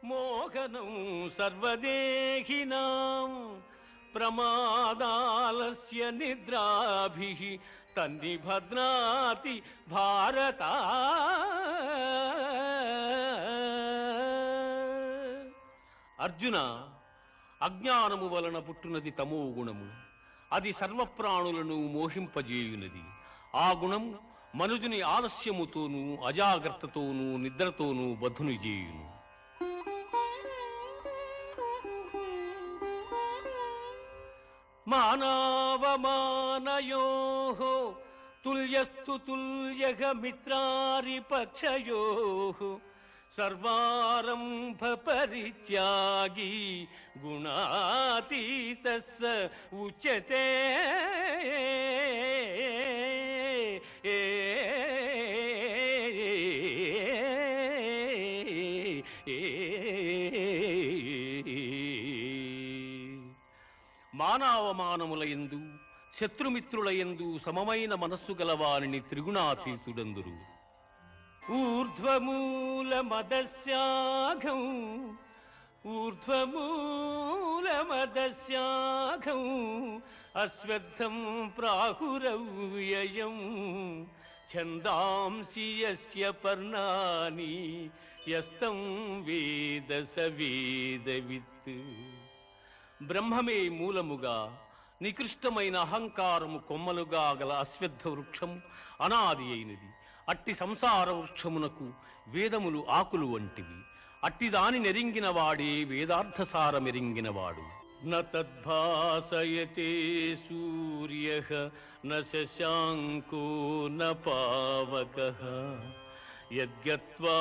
మోహనం సర్వదేహినాం ప్రమాదాలస్య నిద్రాభిః తన్నిభద్నాతి భారత. అర్జున, అజ్ఞానము వలన పుట్టునది తమో గుణము. అది సర్వప్రాణులను మోహింపజేయునది. ఆ గుణము మనుజుని ఆలస్యముతోనూ అజాగ్రత్తతోనూ నిద్రతోనూ బద్ధుని చేయును. మానవమానయోః తుల్యస్తు తుల్యః మిత్రారిపక్షయోః సర్వారంభ పరిత్యాగీ గుణాతీతః స ఉచ్యతే. మానవమానములయందు శత్రుమిత్రులయందు సమమైన మనస్సు గలవారిని త్రిగుణాతీతుడందురు. ఊర్ధ్వమూలమదస్యాఘం ఊర్ధ్వమూలమదస్యాఘం అశ్వత్థం ప్రాహురవ్యయం ఛందాంసి యస్య పర్ణాని యస్తం వేద స వేదవిత్. బ్రహ్మమే మూలముగా నికృష్టమైన అహంకారము కొమ్మలుగా గల అశ్వత్థ వృక్షము అనాది అయినది. అట్టి సంసార వృక్షమునకు వేదములు ఆకులు వంటివి. అట్టి దాని నెరింగిన వాడే వేదార్థసారమెరింగినవాడు. న తద్భాసయతే సూర్యః న శశాంకో న పావకః యద్గత్వా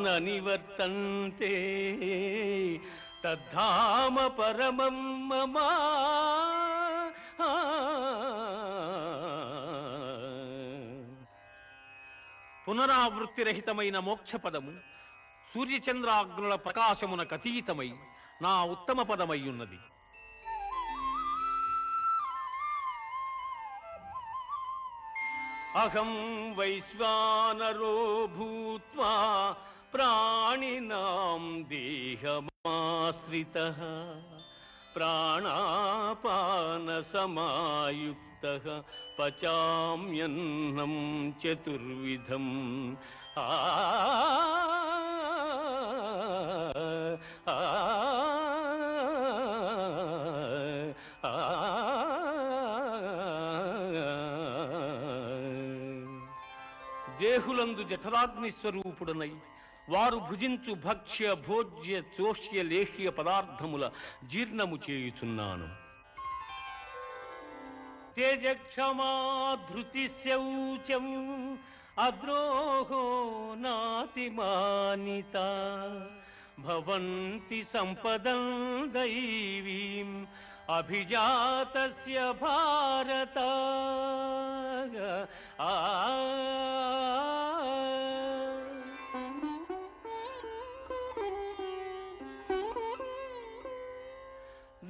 న నివర్తంతే తద్ధామ పరమం మమ. పునరావృత్తిరహితమైన మోక్షపదము సూర్యచంద్రాగ్నుల ప్రకాశమునకు అతీతమై నా ఉత్తమ పదమయ్యున్నది. అహం వైశ్వానరో భూత్వా ప్రాణినాం దేహమాశ్రితః ప్రాణాపాన సమాయుక్తః పచామ్యన్నం చతుర్విధం. దేహులందు జఠరాగ్ని స్వరూపుడనై వారు భుజించు భక్ష్య భోజ్య చోష్య లేహ్య పదార్థముల జీర్ణము చేయుచున్నాను. తేజక్షమా ధృతి శౌచం అద్రోహో నాతిమానిత భవంతి సంపదం దైవీం అభిజాతస్య భారత.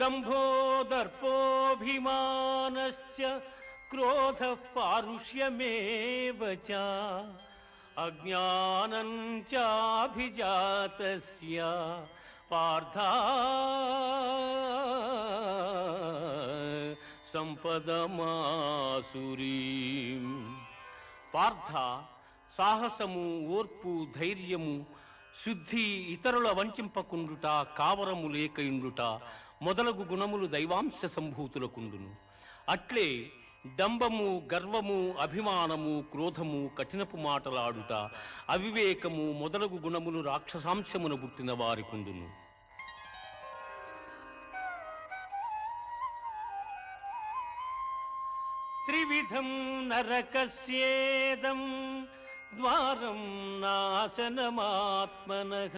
దంభో దర్పోభిమానశ్చ క్రోధః పారుష్యమేవ చ అజ్ఞానం చాభిజాతస్య పార్థ సంపదమాసురీం. పార్థ, సాహసము, ఓర్పు, ధైర్యము, శుద్ధి, ఇతరుల వంచింపకుండుట, కావరము లేకయుండుట మొదలగు గుణములు దైవాంశ సంభూతులకుండును. అట్లే డంబము, గర్వము, అభిమానము, క్రోధము, కఠినపు మాటలాడుట, అవివేకము మొదలగు గుణములు రాక్షసాంశమున పుట్టిన వారికుండును. త్రివిధం నరకస్యేదం ద్వారం నాశనమాత్మనః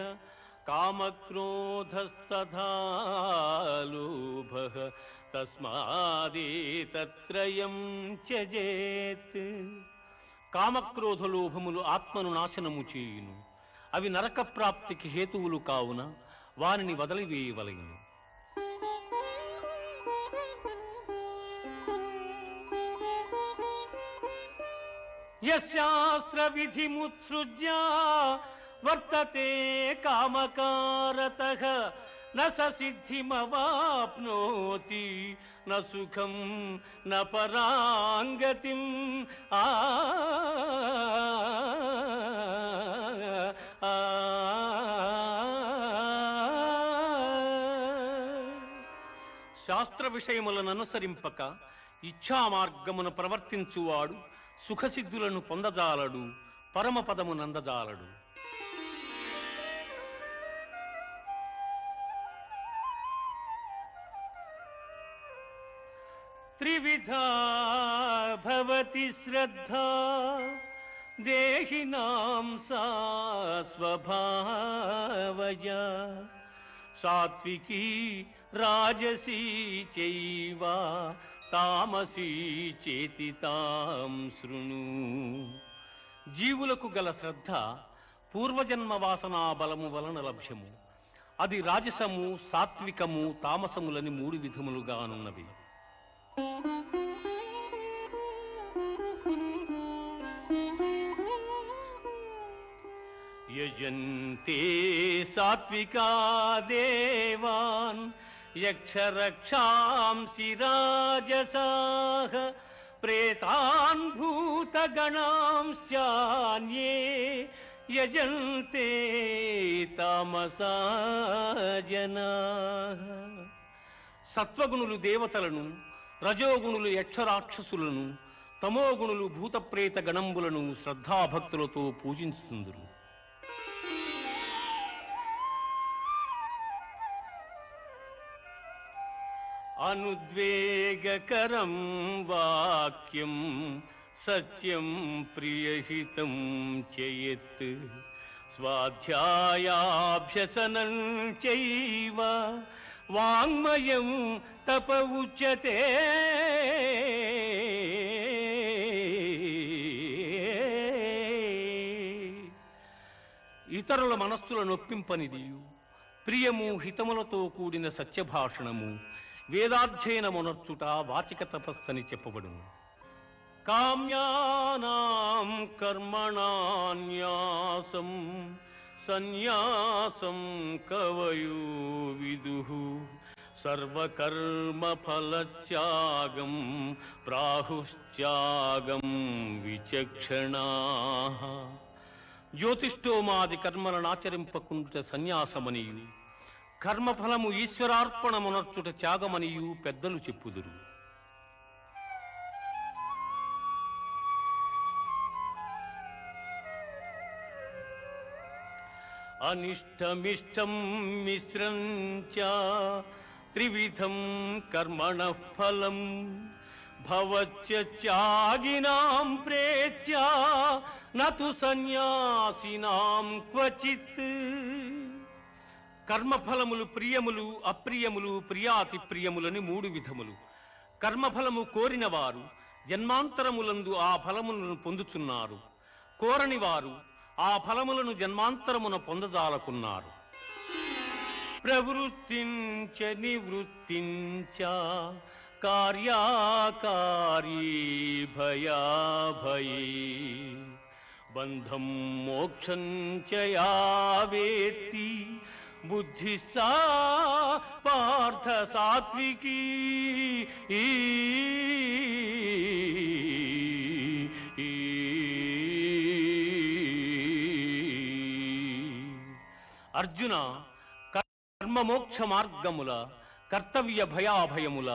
కామక్రోధస్తథా లోభః తస్మాదేతత్రయం త్యజేత్. కామక్రోధ లోభములు ఆత్మను నాశనము చేయును. అవి నరక ప్రాప్తికి హేతువులు కావున వారిని వదిలివేయవలెను. యశాస్త్ర విధిముత్సృజ్య వర్తతే కామకారతః న స సిద్ధిమవాప్నోతి న సుఖం న పరాంగతిం. శాస్త్ర విషయములను అనుసరింపక ఇచ్ఛా మార్గమున ప్రవర్తించువాడు సుఖసిద్ధులను పొందజాలడు, పరమపదము నందజాలడు. త్రివిధా భవతి శ్రద్ధా దేహినాం సా స్వభావజా సాత్వికీ రాజసీ చైవ తామసీ చేతి తాం శృణు. జీవులకు గల శ్రద్ధ పూర్వజన్మ వాసనా బలము వలన లభ్యము. అది రాజసము, సాత్వికము, తామసములని 3 విధములుగానున్నవి. యజంతే సాత్వికా దేవాన్ యక్షరక్షాంసి రాజసాః ప్రేతాన్ భూతగణాంశ్చాన్యే యజంతే తామసా జనాః. సత్వగుణులు దేవతలను, రజోగుణులు యక్షరాక్షసులను, తమోగుణులు భూతప్రేత గణంబులను శ్రద్ధాభక్తులతో పూజించుతుందురు. అనుద్వేగకరం వాక్యం సత్యం ప్రియహితం చయత్ స్వాధ్యాయాభ్యసనం చైవ వాంగ్మయం తప ఉచ్యతే. ఇతరుల మనస్సుల నొప్పింపనిదియు ప్రియము హితములతో కూడిన సత్యభాషణము వేదాధ్యయనమునర్చుట వాచిక తపస్సని చెప్పబడును. కామ్యానాం కర్మణాన్యాసం సన్యాసం కవయో విదుః సర్వకర్మ ఫలత్యాగం ప్రాహుశ్త్యాగం విచక్షణాః. జ్యోతిష్ఠోమాది కర్మలను ఆచరింపకుండుట సన్యాసమనియు, కర్మఫలము ఈశ్వరార్పణమునర్చుట త్యాగమనియు పెద్దలు చెప్పుదురు. అనిష్టమిష్టం మిశ్రం చ త్రివిధం కర్మణః ఫలం భవత్య త్యాగినాం ప్రేత్య నతు సన్యాసినాం క్వచిత్. కర్మఫలములు ప్రియములు, అప్రియములు, ప్రియాతి ప్రియములని 3 విధములు. కర్మఫలము కోరిన వారు జన్మాంతరములందు ఆ ఫలములను పొందుచున్నారు. కోరని వారు ఆ ఫలములను జన్మాంతరమున పొందజాలకున్నారు. ప్రవృత్తించ నివృత్తించ కార్యాకారీ భయాభయీ బంధం మోక్షం చ యా వేత్తి బుద్ధి సా పార్థ సాత్వికీ. అర్జున, కర్మమోక్ష మార్గముల, కర్తవ్య భయాభయముల,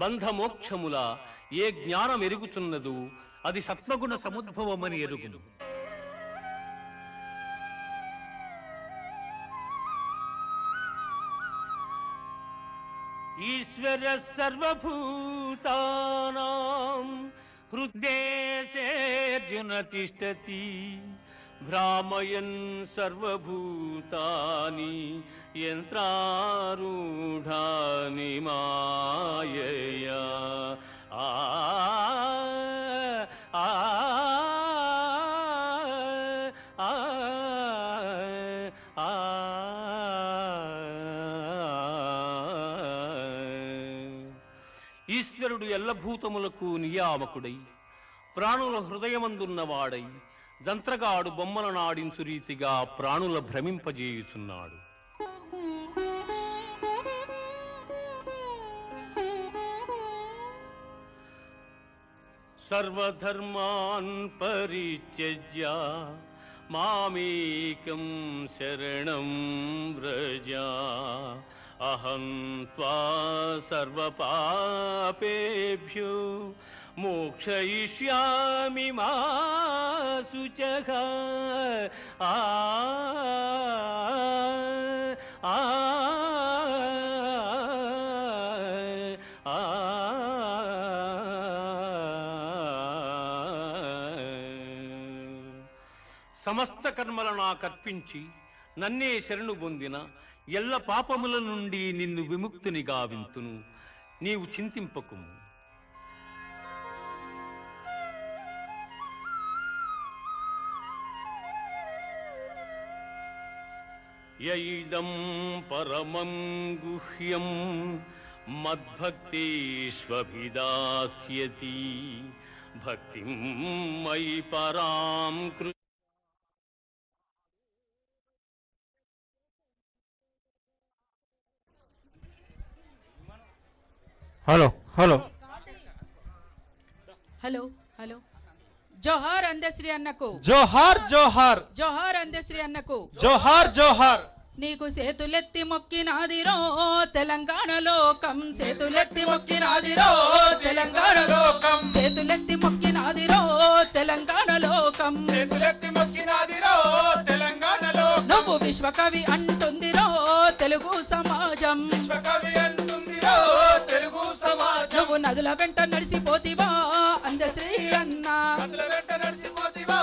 బంధమోక్షముల ఏ జ్ఞానం ఎరుగుచున్నదో అది సత్వగుణ సముద్భవమని ఎరుగును. ఈశ్వర సర్వభూతానాం హృద్దేశేర్జున తిష్టతి భ్రామయన్ సర్వభూతాని యంత్రారూఢాని మాయయా. ఈశ్వరుడు ఎల్లభూతములకు నియామకుడై ప్రాణుల హృదయమందున్నవాడై జంత్రగాడు బొమ్మలను ఆడించు రీతిగా ప్రాణుల భ్రమింపజేయుచున్నాడు. సర్వధర్మాన్ పరిత్యజ్య మామేకం శరణం వ్రజ అహం త్వా సర్వపాపేభ్యో మోక్షయిష్యామి మా శుచః. ఆ ఆ సమస్త కర్మలను నాకర్పించి నన్నే శరణు పొందిన ఎల్ల పాపముల నుండి నిన్ను విముక్తుని గావింతును. నీవు చింతింపకుము. యైదం పరమం గుహ్యం మద్భక్తేష్వభిదాస్యసి భక్తిం మయి పరాం కృ. హలో హలో హలో హలో జోహార్ అందశ్రీ అన్నకు. జోహార్ జోహార్ జోహార్ అందశ్రీ అన్నకు. జోహార్ జోహార్. నీకు చేతులెత్తి మొక్కినాదిరో తెలంగాణ లోకం. చేతులెత్తి మొక్కినాదిరో తెలంగాణ లోకం. చేతులెత్తి మొక్కినాదిరో తెలంగాణ లోకం. చేతులెత్తి మొక్కినాదిరో తెలంగాణ లోకం. నువ్వు విశ్వకవి అంటుందిరో తెలుగు సమాజం. విశ్వకవి అంటుందిరో తెలుగు సమాజం. నువ్వు నదుల వెంట నడిసిపోతివా అందశ్రీ అన్న. నదుల వెంట నడిసిపోతివా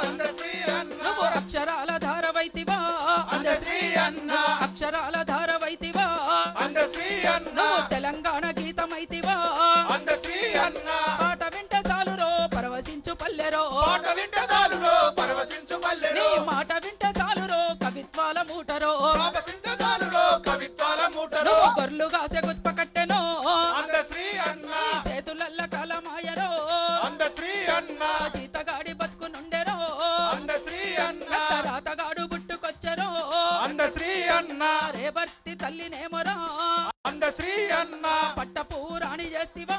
అందశ్రీ అన్న. నువ్వు అక్షరాల ధారవైతివా అందశ్రీ అన్న. అక్షరాల ధారవైతివా అందశ్రీ అన్న. నువ్వు తెలంగాణ గీతమైతివా అందశ్రీ అన్న. పాట వింటే చాలురో పరవశించు పల్లెరో. పాట వింటే చాలురో పరవశించు పల్లెరో. నీ మాట వింటే చాలురో కవిత్వాల మూటరో. పాట వింటే చాలురో కవిత్వాల మూటరో. నువ్వు గొర్రెలు కాసే గుత్ప కట్టెనో అందశ్రీ అన్న. చేతులల్ల కాలమాయరో. అందశ్రీ అన్న. జీతగాడి బతుకు నుండెరో. అందశ్రీ అన్న. రాతగాడు గుట్టుకొచ్చరో. అందశ్రీ అన్న. రేబర్తి తల్లినేమరా అందశ్రీ అన్న. పట్టపూరాణి చేస్తివా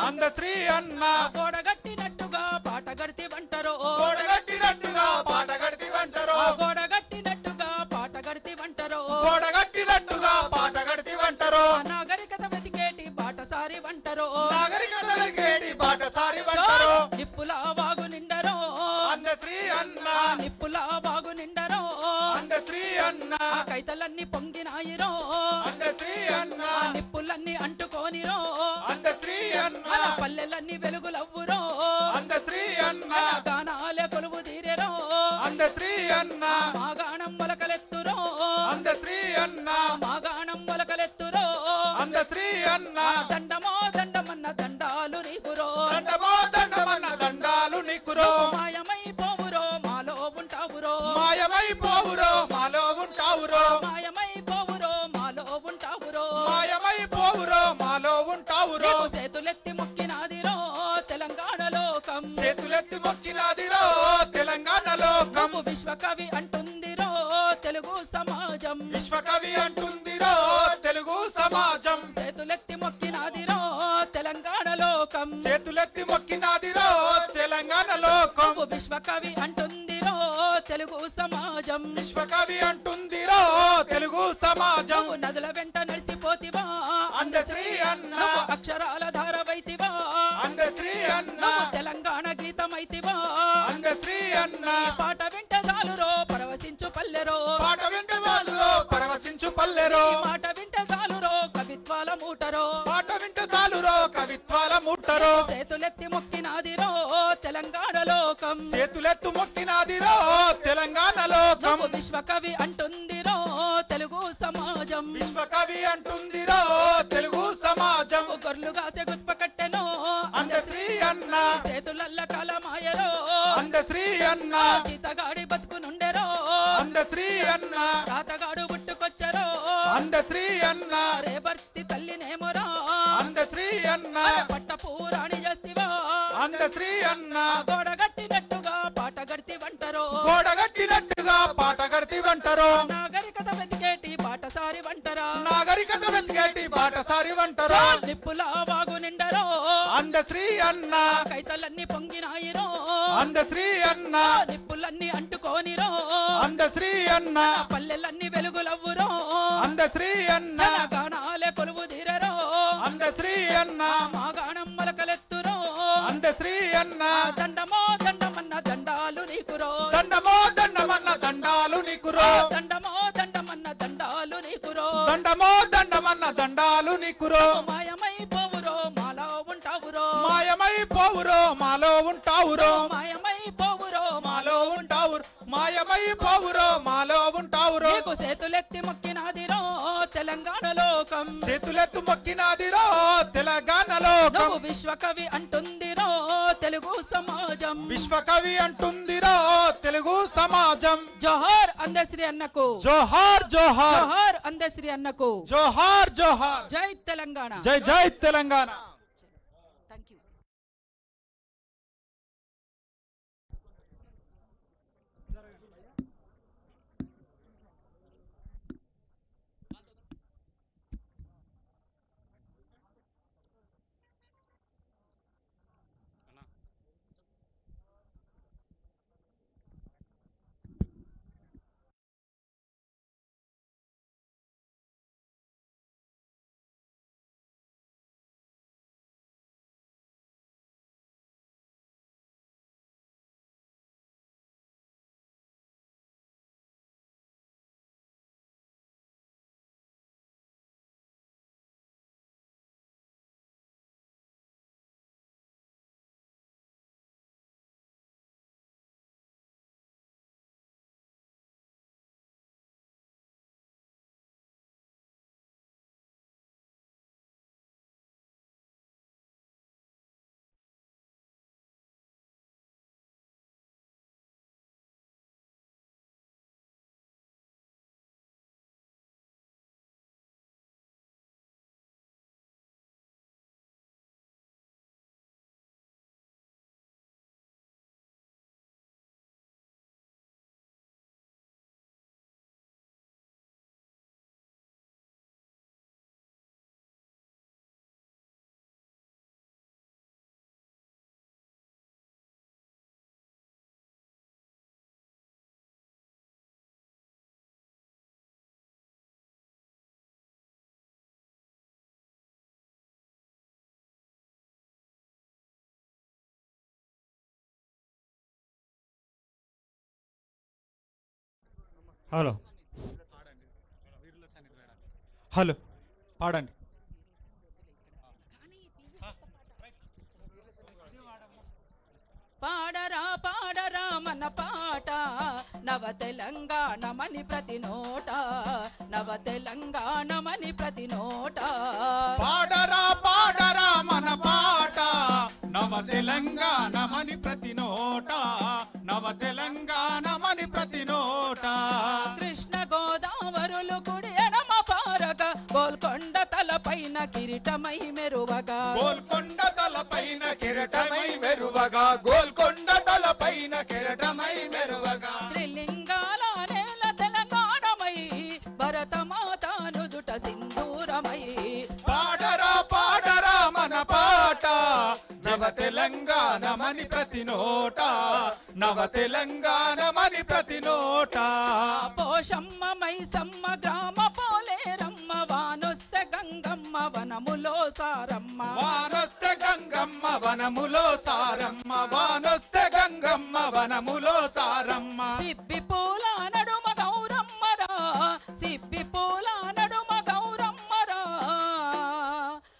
అందశ్రీ అన్న. గోడగట్టినట్టుగా పాట గడితి వంటరో. గోడగట్టినట్టుగా పాట గడితి వంటరో. గోడగట్టినట్టుగా పాట గడితి వంటరో. గోడగట్టినట్టుగా పాట గడితి వంటరో. నాగరికత వెతికేటి బాటసారి వంటరో. నాగరికతలకేటి బాటసారి వంటరో. నిప్పుల వాగు నిండరో. అందశ్రీ అన్న. నిప్పుల వాగు నిండరో. అందశ్రీ అన్న. కైతలన్నీ పొంగినాయిరో. అందశ్రీ అన్న. నిప్పులన్నీ అంటుకోనిరో. అందశ్రీ అన్న. పల్లెలన్నీ వెలుగులవ్వురో. అందశ్రీ అన్న. గానాలే కొలువు తీరెరో. అందశ్రీ అన్న. మాగాణం మొలకలెత్తురో. అందశ్రీ అన్న. మాగాణం మొలకలెత్తురో. అందశ్రీ అన్న. దండమో దండమన్న దండాలు నీకురో. దండమో దండమన్న దండాలు నీకురో. మాయమైపోవురో మాలో ఉంటావురో. మాయమైపోవురో మాలో ఉంటావురో. మాయమైపోవురో మాలో ఉంటావురో. మాయమైపోవురో మాలో ఉంటావురో. నీకు చేతులెత్తి మొక్కినాదిరో తెలంగాణ లోకం. చేతులెత్తి మొక్కినాదిరో తెలంగాణ లోకం. నువ్వు విశ్వకవి అంటుందిరో తెలుగు సమాజం. విశ్వకవి అంటుందిరో తెలుగు సమాజం. చేతులెత్తి మొక్కినాదిరో తెలంగాణ లోకం. చేతులెత్తి మొక్కినాదిరో తెలంగాణ లోకం. నువ్వు విశ్వకవి అంటుందిరో తెలుగు సమాజం. విశ్వకవి అంటుందిరో తెలుగు సమాజం. నువ్వు నదుల వెంట నడిసిపోతివా అందశ్రీ అన్న. నువ్వు అక్షరాల ధారవైతివా. అందశ్రీ అన్న. నువ్వు తెలంగాణ గీతమైతివా. అందశ్రీ అన్న. పాట వింటే చాలురో పరవశించు పల్లెరో. పాట వింటే చాలురో పరవశించు పల్లెరో. మాట వింటే చాలురో కవిత్వాల మూటరో. పాట వింటే చాలురో కవిత్వాల ముట్టరో. చేతులెత్తి మొక్కినాదిరో తెలంగాణ లోకం. చేతులెత్తు మొక్కినాదిరో తెలంగాణ లోకం. నువ్వు విశ్వకవి అంటుందిరో తెలుగు సమాజం. విశ్వకవి అంటుందిరో తెలుగు సమాజం. నువ్వు గొర్రెలు కాసే గుత్ప కట్టెనో అందశ్రీ అన్న. చేతులల్ల కాలమాయరో. అందశ్రీ అన్న. జీతగాడి బతుకు నుండెరో. అందశ్రీ అన్న. రాతగాడు గుట్టుకొచ్చరో. అందశ్రీ అన్న. రేబర్తి తల్లినేమరా అందశ్రీ అన్న. పట్టపూరాణి చేస్తివా అందశ్రీ అన్న. గోడగట్టినట్టుగా పాట గడితి వంట ఎక్కినట్టుగా పాట గడితి వంటరో నాగరికత వెతికేటి బాటసారి వంటరా నాగరికత వెతికేటి బాటసారి వంటరో నిప్పుల వాగు నిండరో అందశ్రీ అన్న కైతలన్నీ పొంగినాయిరో అందశ్రీ అన్న నిప్పులన్నీ అంటుకోనిరో అందశ్రీ అన్న పల్లెలన్నీ వెలుగులవ్వురో అందశ్రీ అన్న గానాలే కొలువు తీరరో అందశ్రీ అన్న మా గానం మొలకలెత్తురో అందశ్రీ అన్న దండమో దండమన్న దండాలు నీకురో దండమో దండమన్న దండాలు నీకురో దండమో దండమన్న దండాలు నీకురో దండమో దండమన్న దండాలు నీకురో మాయమైపోవురో మాలో ఉంటావురో మాయమైపోవురో మాలో ఉంటావురో మాయమైపోవురో మాలో ఉంటావురు మాయమైపోవురో మాలో ఉంటావురో నీకు చేతులెత్తి మొక్కినాదిరో తెలంగాణ లోకం చేతులెత్తు మొక్కినాదిరో తెలంగాణ లోకం నువ్వు విశ్వకవి అంటుందిరో తెలుగు సమాజం విశ్వకవి అంటుందిరో తెలుగు సమాజం జోహార్ అందశ్రీ అన్నకు జోహార్ జోహార్ జోహార్ అందశ్రీ అన్నకు జోహార్ జోహార్ జై తెలంగాణ జై జై Telangana. Thank you. Hello hello పాడండి. పాడరా పాడరా మన పాట నవ తెలంగాణమని ప్రతి నోట నవ తెలంగాణమని ప్రతి నోట పాడరా పాడరా మన పాట నవ తెలంగాణమని ప్రతి నోట నవ తెలంగాణమని ప్రతి నోట కృష్ణ గోదావరులు కుడి ఎడమ పారక గోల్కొండ తలపైన కిరీటమై మెరువగా గోల్కొండ తలపైన కిరీటమై మెరువగా గోల్కొండ తలపైన కిరీటమై మెరువగా త్రిలింగాల నేల తెలంగాణమై భరతమాత నుదుట సింధూరమై పాడరా పాడరా మన పాట నవ తెలంగాణమని ప్రతి నోట నవ తెలంగాణమని ప్రతి నోట పోషమ్మ మైసమ్మ గ్రామ పోలేరమ్మ వానొస్తే గంగమ్మ వనములో సారమ్మ వానొస్తే గంగమ్మ వనములో సారమ్మ వానొస్తే గంగమ్మ వనములో సారమ్మ సిబ్బి పూల నడుమ గౌరమ్మరా సిబ్బి పూల నడుమ గౌరమ్మరా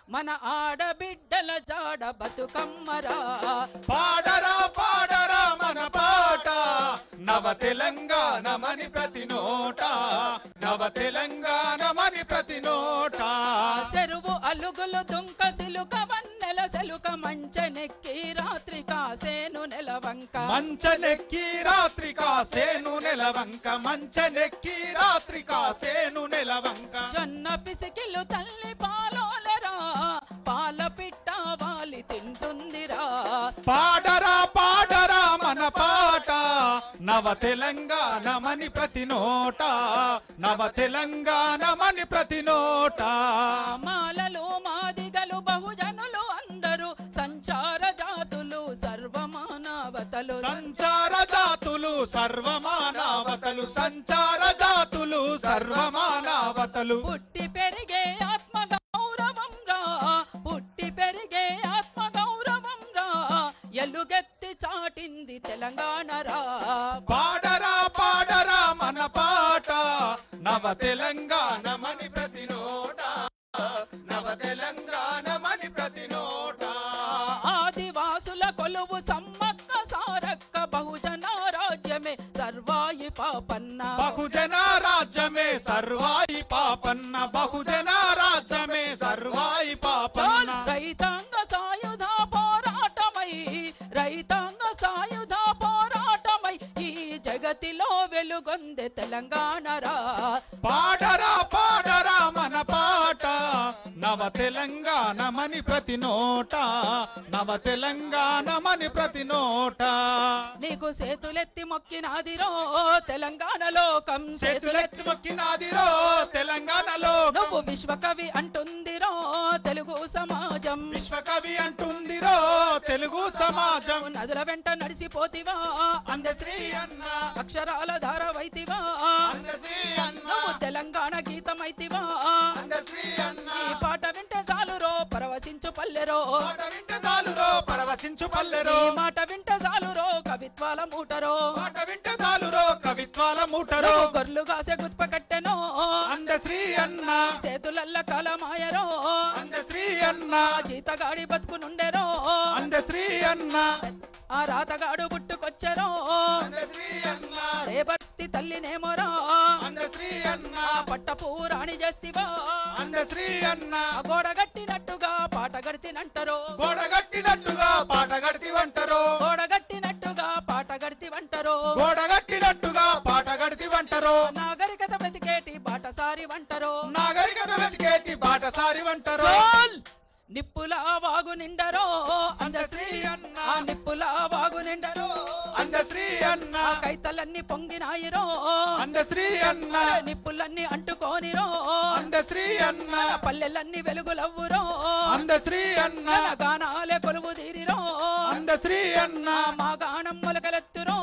మన ఆడబిడ్డల జాడ బతుకమ్మరా పాడరా పాడరా మన పాట నవ తెలంగాణమని ప్రతి నోట నవ తెలంగాణమని ప్రతి నోట చెరువు అలుగులు దుంక సిలుక వన్నెల సెలుక మంచనెక్కి రాత్రి కాసేను నెలవంక మంచనెక్కి రాత్రి కాసేను నెలవంక మంచనెక్కి రాత్రి కాసేను నెలవంక జొన్న పిసికిలు తల్లి పాలోలరా పాల పిట్ట వాలి తింటుందిరా పాడరా పాడరా మన పాట నవ తెలంగాణ ప్రతి నోట నవ తెలంగాణమని ప్రతి నోట మాలలు మాదిగలు బహుజనులు అందరూ సంచార జాతులు సర్వమానవతలు సంచార జాతులు సర్వమానవతలు సంచార జాతులు సర్వమానవతలు పుట్టి పెరిగే ఆత్మ గౌరవం రా పుట్టి పెరిగే ఆత్మ గౌరవం రా ఎలుగెత్తి చాటింది తెలంగాణ రా పాడరా పాడరా మన పాట నవ తెలంగాణమని ప్రతి నోట నవ తెలంగాణమని ప్రతి నోట ఆదివాసుల కొలువు సమ్మక్క సారక్క బహుజన రాజ్యమే సర్వాయి పాపన్న బహుజన రాజ్యమే సర్వాయి పాపన్న బహుజన రాజ్యమే సర్వాయి పాపన్న రైతాంగ సాయుధ పోరాటమై రైతాంగ సాయుధ పోరాటమై ఈ జగతిలో వెలుగొందే తెలంగాణ రా పాడరా పాడరా మన పాట నవ తెలంగాణమని ప్రతి నోట నవ తెలంగాణమని ప్రతి నోట నీకు సేతులెత్తి మొక్కినాదిరో తెలంగాణ లోకం చేతులెత్తి మొక్కినాదిరో తెలంగాణలో నువ్వు విశ్వకవి అంటుందిరో తెలుగు సమాజం విశ్వకవి అంటుందిరో తెలుగు సమాజం నదుల వెంట నడిసిపోతివా అందశ్రీ అన్న అక్షరాల ధారవైతివా అందశ్రీ అన్న నువ్వు తెలంగాణ గీతమైతివా అందశ్రీ అన్న ఈ పాట వింటే చాలురో పరవశించు పల్లెరో పాట వింటే చాలురో పరవశించు పల్లెరో ఈ మాట వింటే చాలురో కవిత్వాల మూటరో పాట వింటే చాలురో కవిత్వాల మూటరో నువ్వు గొర్రెలు కాసే గుత్ప కట్టెనో అందశ్రీ అన్న చేతులల్ల కాలమాయరో అందశ్రీ అన్న జీతగాడి బతుకునుండెరో అందశ్రీ అన్న ఆ రాతగాడు పుట్టుకొచ్చెరో అందశ్రీ అన్న రేపటి తల్లినేమోరా అందశ్రీ అన్న పట్టపు రాణి చేస్తివా అందశ్రీ అన్న ఆ గోడ గట్టినట్టుగా పాట గడితినంటరో గోడ కట్టినట్టుగా పాట గడితివంటరో గోడ గట్టినట్టుగా పాట గడితివంటరో గోడ కట్టినట్టుగా పాట గడితివంటరో నాగరికత వెతికేటి బాటసారి వంటరో నాగరికత వెతికేటి బాటసారి వంటరో చోల్! నిప్పుల వాగు నిండరో అందశ్రీ అన్న ఆ నిప్పుల వాగు నిండరో అందశ్రీ అన్న ఆ కైతలన్నీ పొంగినాయిరో అందశ్రీ అన్న నిప్పులన్నీ అంటుకోనిరో అందశ్రీ అన్న పల్లెలన్నీ వెలుగులవ్వురో అందశ్రీ అన్న గానాలే కొలువు తీరిరో అందశ్రీ అన్న మా గానం మొలకలెత్తురో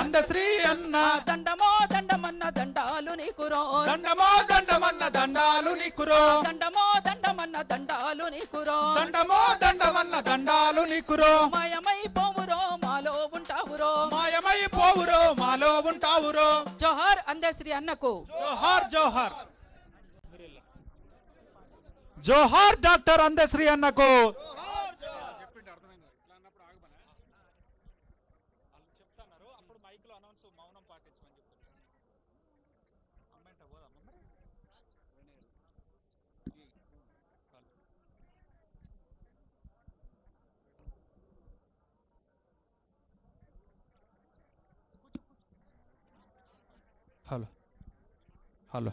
అందశ్రీ అన్న దండమో దండమన్న దండాలు నీకురో దండమో దండమన్న దండాలు నీకురో దండమో దండమన్న దండాలు నీకురో దండమో దండమన్న దండాలు నీకురో మాయమై పోవురో మాలో ఉంటావురో మాయమై పోవురో మాలో ఉంటావురో జోహార్ అందశ్రీ అన్నకు జోహార్ జోహార్ జోహార్ డాక్టర్ అందశ్రీ అన్నకు హలో హలో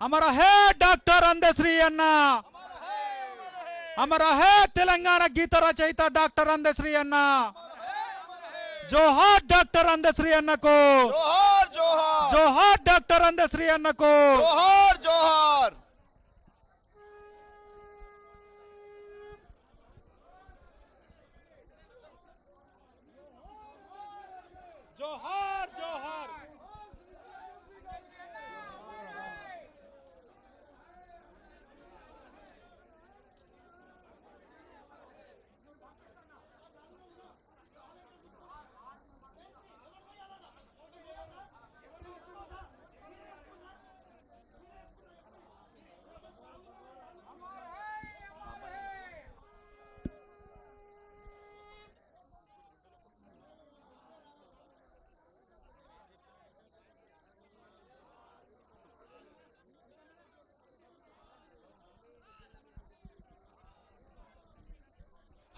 అమర హే డాక్టర్ అందశ్రీ అన్న అమర హే తెలంగాణ గీత రచయిత డాక్టర్ అందశ్రీ అన్న జోహార్ డాక్టర్ అందశ్రీ అన్నకు జోహార్ జోహార్ జోహార్ డాక్టర్ అందశ్రీ అన్నకు జోహార్ జోహార్ జోహార్ జోహార్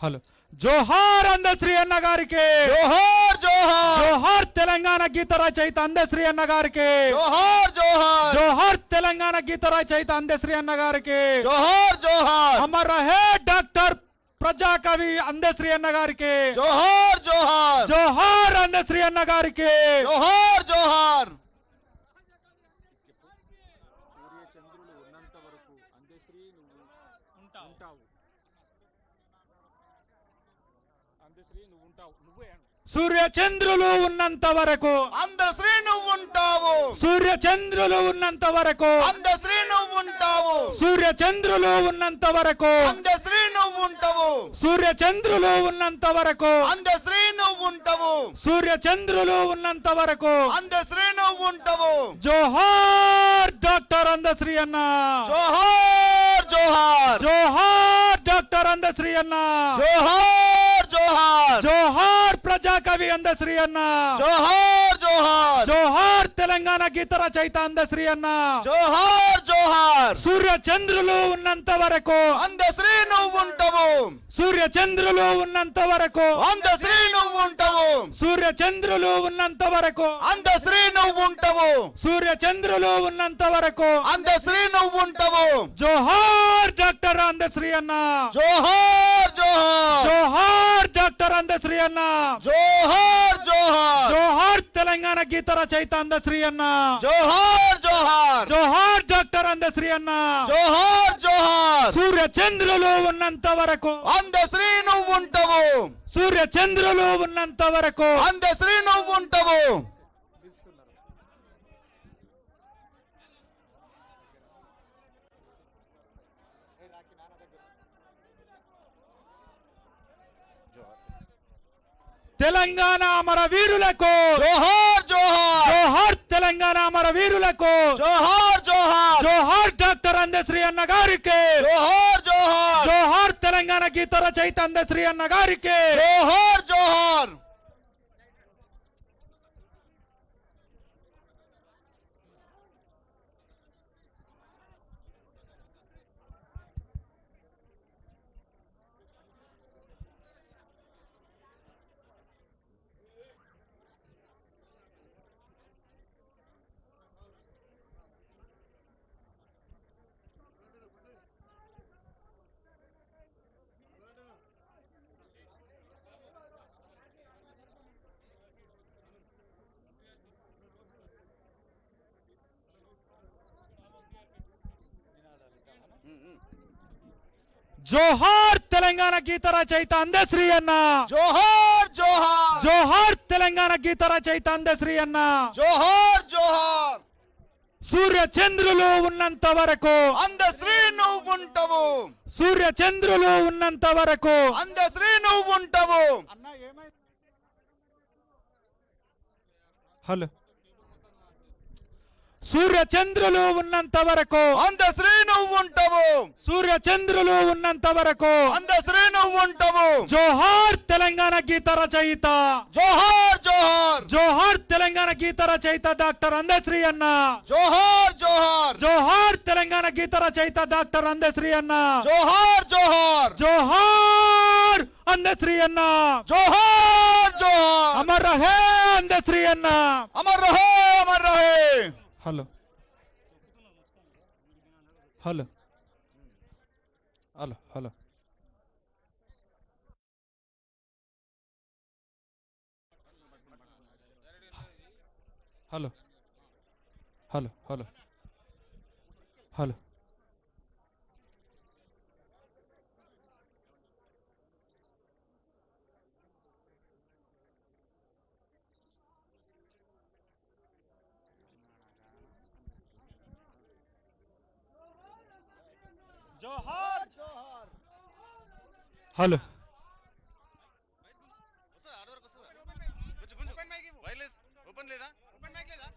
హలో. జోహార్ అందశ్రీ అన్న గారికి. జోహార్ జోహార్. జోహార్ తెలంగాణ గీత రచయిత అందశ్రీ అన్న గారికి. జోహార్ జోహార్. జోహార్ తెలంగాణ గీత రచయిత అందశ్రీ అన్న గారికి. జోహార్ జోహార్. అమర్ రహే డాక్టర్ ప్రజాకవి అందశ్రీ అన్న గారికి. జోహార్ జోహార్. జోహార్ అందశ్రీ అన్న గారికి. జోహార్ జోహార్. సూర్యచంద్రులు ఉన్నంత వరకు అందశ్రీ నువ్వు ఉంటావు. సూర్యచంద్రులు ఉన్నంత వరకు అందశ్రీ నువ్వు ఉంటావు. సూర్యచంద్రులు ఉన్నంత వరకు అందశ్రీ నువ్వు ఉంటావు. సూర్యచంద్రులు ఉన్నంత వరకు అందశ్రీ నువ్వు ఉంటావు. సూర్యచంద్రులు ఉన్నంత వరకు అందశ్రీ నువ్వు ఉంటావు. జోహార్ డాక్టర్ అందశ్రీ అన్న. జోహార్ జోహార్. జోహార్ డాక్టర్ అందశ్రీ అన్న. జోహార్ జోహార్. జోహార్ ప్రజాకవి అందశ్రీ అన్న. జోహార్ జోహార్. జోహార్ తెలంగాణ గీత రచయిత అందశ్రీ అన్న. జోహార్ జోహార్. సూర్యచంద్రులు ఉన్నంత వరకు అందశ్రీ నువ్వు ఉంటావు. సూర్యచంద్రులు ఉన్నంత వరకు అందశ్రీ నువ్వు ఉంటావు. సూర్యచంద్రులు ఉన్నంత వరకు అందశ్రీ నువ్వు ఉంటావు. సూర్యచంద్రులు ఉన్నంత వరకు అందశ్రీ నువ్వు ఉంటావు. జోహార్ డాక్టర్ అందశ్రీ అన్న. జోహార్ జోహార్. జోహార్ డాక్టర్ అందశ్రీ అన్న. జోహార్ జోహార్. జోహార్ తెలంగాణ గీత రచయిత అందశ్రీ అన్న. జోహార్ జోహార్. జోహార్ డాక్టర్ అందశ్రీ అన్న. జోహార్ జోహార్. సూర్యచంద్రులు ఉన్నంత వరకు అందశ్రీ నువ్వు ఉంటావు. సూర్యచంద్రులు ఉన్నంత వరకు అందశ్రీ నువ్వు ఉంటావు. తెలంగాణ అమర వీరులకు. జోహార్ జోహార్. జోహార్ తెలంగాణ అమర వీరులకు. జోహార్ జోహార్. జోహార్ డాక్టర్ అందశ్రీ అన్న గారికి. జోహార్ జోహార్. జోహార్ తెలంగాణ గీత రచయిత అందశ్రీ అన్న గారికి. జోహార్ జోహార్. జోహార్ తెలంగాణ గీత రచయిత అందశ్రీ అన్న. జోహార్ జోహార్. జోహార్ తెలంగాణ గీత రచయిత అందశ్రీ అన్న. జోహార్ జోహార్. సూర్యచంద్రులు ఉన్నంత వరకు అందశ్రీ నువ్వు ఉంటావు. సూర్యచంద్రులు ఉన్నంత వరకు అందశ్రీ నువ్వు ఉంటావు. హలో. సూర్యచంద్రులు ఉన్నంత వరకు అందశ్రీ నువ్వు ఉంటావు. సూర్యచంద్రులు ఉన్నంత వరకు అందశ్రీ నువ్వు ఉంటావు. జోహార్ తెలంగాణ గీత రచయిత. జోహార్ జోహార్. జోహార్ తెలంగాణ గీత రచయిత డాక్టర్ అందశ్రీ అన్న. జోహార్ జోహార్. జోహార్ తెలంగాణ గీత రచయిత డాక్టర్ అందశ్రీ అన్న. జోహార్ జోహార్. జోహార్ అందశ్రీ అన్న. జోహార్ జోహార్. అమర్ రహే అందశ్రీ అన్న. అమర్ రహే అమర్ రహే. Hello. Hello. Hello. Hello. Hello. Hello. Hello. Hello. జోహార్ జోహార్. హలో. ఓపెన్ లేదా? ఓపెన్ మైక్ లేదా?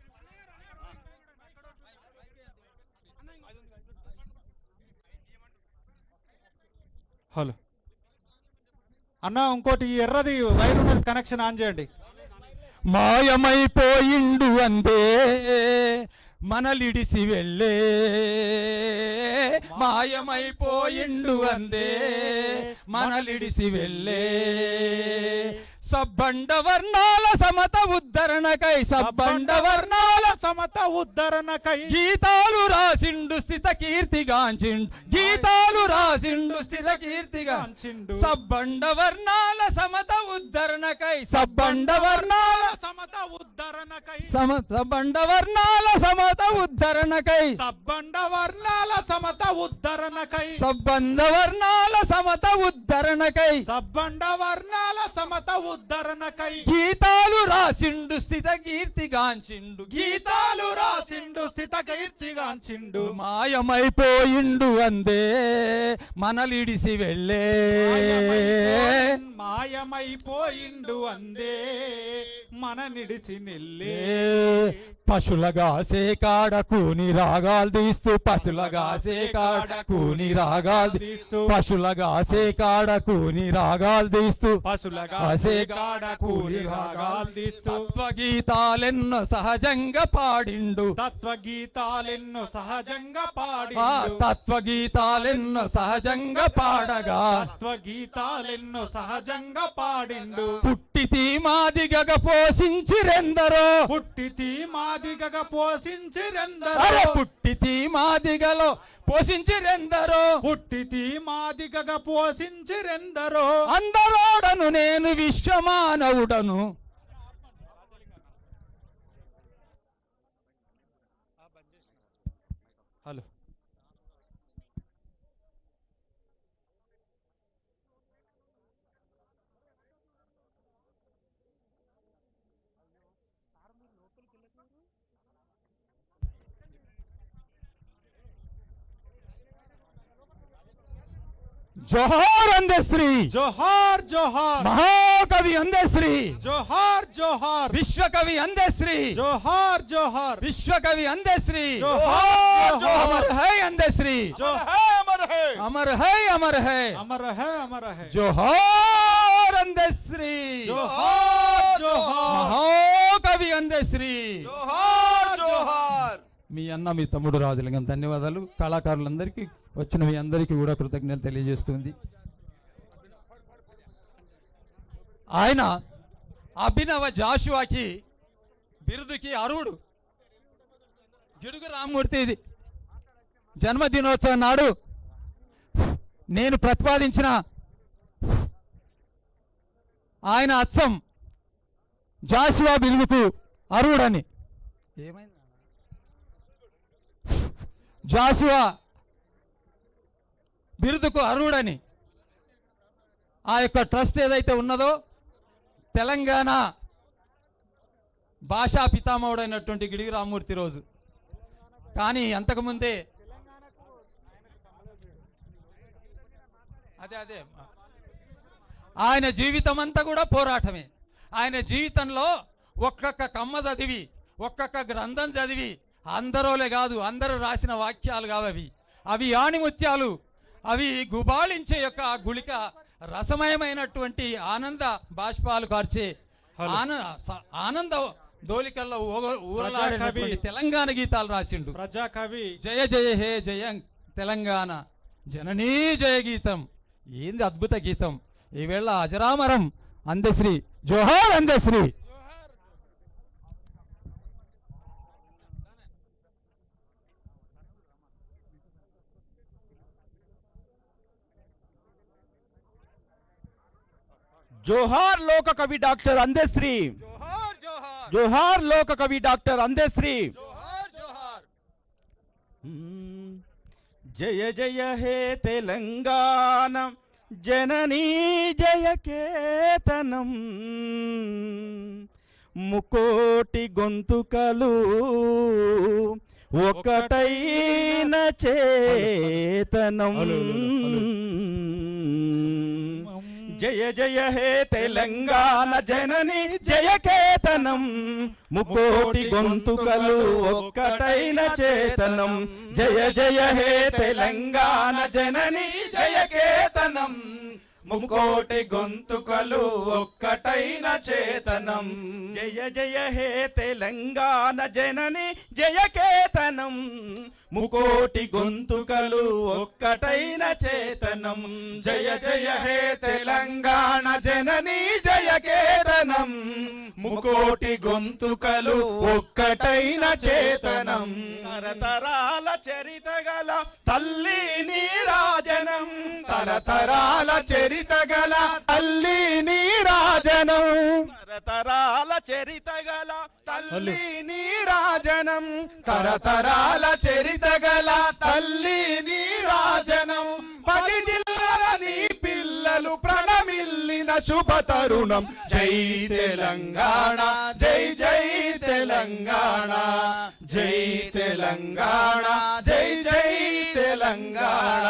హలో. అన్న ఇంకోటి ఈ ఎర్రది వైర్ ఉన్నది కనెక్షన్ ఆన్ చేయండి. మాయమైపోయిండు అందే మనలిడిసి వెళ్ళే మాయమైపోయిండు అందే మనలిడిసి వెళ్ళే సబ్బండ వర్ణాల సమత ఉద్ధరణకై సబ్బండ వర్ణాల సమత ఉద్ధరణకై గీతాలు రాసిండు స్థిత కీర్తిగాంచిండు గీతాలు రాసిండు స్థిత కీర్తిగాంచిండు సబ్బండ వర్ణాల సమత ఉద్ధరణకై సబ్బండ వర్ణాల సమత ఉద్ధరణకై సబ్బండ వర్ణాల సమత ఉద్ధరణకై సబ్బండ వర్ణాల సమత ఉద్ధరణకై సబ్బండ వర్ణాల సమత ఉద్ధరణకై సబ్బండ వర్ణాల సమత ఉద్ధరణకై గీతాలు రాసిండు స్థిత కీర్తిగాంచిండు గీతాలు రాసిండు స్థిత కీర్తిగాంచిండు మాయమైపోయిండు అందే మనలిడిసి వెళ్ళే మాయమైపోయిండు అందే మన నిడిచి నెల్లే పశులగాసే కాడ కూని రాగాలు తీస్తూ పశులగాసే కాడ కూని రాగాలు తీస్తూ పశులగాసే కాడ కూని రాగాలు తీస్తూ పశులగాసే కాడ కూని రాగాలు తీస్తూ తత్వగీతాలెన్నో సహజంగా పాడిండు తత్వగీతాలెన్నో సహజంగా ఆ పాడిండు తత్వగీతాలెన్నో సహజంగా పాడగా తత్వగీతాలెన్నో సహజంగా పాడిండు పుట్టితి మాదిగగ పోషించిరెందరో పుట్టితి మాదిగగ పోషించిరెందరో అరే పుట్టితి మాదిగలో పోషించిరెందరో పుట్టితి మాదిగగ పోషించిరెందరో అందరోడను నేను విశ్వమానవుడను హలో జోహార్ అందశ్రీ జోహార్ జోహార్ మహాకవి అందశ్రీ జోహార్ జోహార్ విశ్వకవి అందశ్రీ జోహార్ జోహార్ విశ్వకవి అందశ్రీ జోహార్ అమర్ హై అందశ్రీ అమర్ హై అమర్ హై అమర్ హై అమర్ హై అమర్ హై జోహార్ అందశ్రీ జోహార్ జోహార్ మహాకవి అందశ్రీ జోహార్ జోహార్ మీ అన్న మీ తమ్ముడు రాజులింగం ధన్యవాదాలు కళాకారులందరికీ వచ్చిన మీ అందరికీ కూడా కృతజ్ఞతలు తెలియజేస్తుంది ఆయన అభినవ జాషువాకి బిరుదుకి అర్హుడు గిడుగు రామ్మూర్తి ఇది జన్మదినోత్సవం నాడు నేను ప్రతిపాదించిన ఆయన అచ్చం జాషువా బిరుదుకు అర్హుడని ఏమైంది జాషువా బిరుదుకు అర్హుడని ఆ యొక్క ట్రస్ట్ ఏదైతే ఉన్నదో తెలంగాణ భాషా పితామహుడైనటువంటి గిడిగి రామ్మూర్తి రోజు కానీ అంతకుముందే అదే ఆయన జీవితం అంతా కూడా పోరాటమే ఆయన జీవితంలో ఒక్కొక్క కమ్మ చదివి ఒక్కొక్క గ్రంథం చదివి అందరోలే కాదు అందరూ రాసిన వాక్యాలు కావవి అవి ఆణిముత్యాలు అవి గుబాళించే యొక్క గుళిక రసమయమైనటువంటి ఆనంద బాష్పాలు కార్చే ఆనంద దోలికల్లో ఊరలాడేటువంటి తెలంగాణ గీతాలు రాసిండు ప్రజాకవి జయ జయ హే జయ తెలంగాణ జననీ జయ గీతం ఏంది అద్భుత గీతం ఈవేళ అజరామరం అందశ్రీ జోహార్ అందశ్రీ జోహార్ లోక కవి డాక్టర్ అందశ్రీ జోహార్ లోక కవి డాక్టర్ అందశ్రీ జయ జయ హే తెలంగాణ జననీ జయ కేతనం ముకోటి గొంతుకలు ఒకటైన చేతనం జయ జయ హే తెలంగాణ జనని జయ కేతనం ముకోటి గొంతుకలు ఒక్కటైన చేతనం జయ జయ హే తెలంగాణ జనని జయ కేతనం ముకోటి గొంతుకలు ఒక్కటైన చేతనం. జయ జయ హే తెలంగాణ జనని జయకేతనం, ముకోటి గొంతుకలు ఒక్కటైన చేతనం. జయ జయ హే తెలంగాణ జననీ జయకేతనం, ముకోటి గొంతుకలు ఒక్కటైన చేతనం. తరతరాల చరిత గల తల్లి నీరాజనం, తరతరాల చరిత గల తల్లి నీరాజనం, తరతరాల చరిత గల తల్లి నీరాజనం, తరతరాల చరిత గల తల్లి నీరాజనం. 10 జిల్లాల నీ పిల్లలు ప్రణమిల్లిన శుభ తరుణం. జై తెలంగాణ, జై జై తెలంగాణ, జై తెలంగాణ, జై జై తెలంగాణ.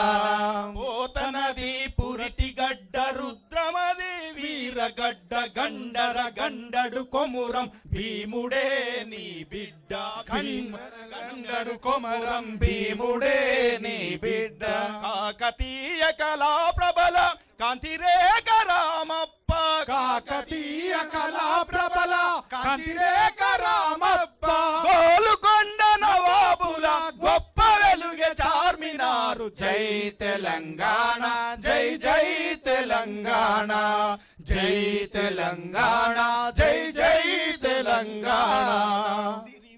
పోతనది పురిటి గడ్డ రుద్రమది వీరగడ్డ గండర గండడు కొమురం భీముడే నీ బిడ్డ. గండడు కొమరం భీముడే నీ బిడ్డ. కాకతీయ కళా ప్రబల కాంతిరేఖ రామప్ప, కాకతీయ కళా ప్రబల కాంతిరేఖ రామప్ప. గోలుకొండ నవాబుల గొప్ప వెలుగే చార్మినారు. జై తెలంగాణ, జై జై తెలంగాణ, జై తెలంగాణ, జై జై తెలంగాణ.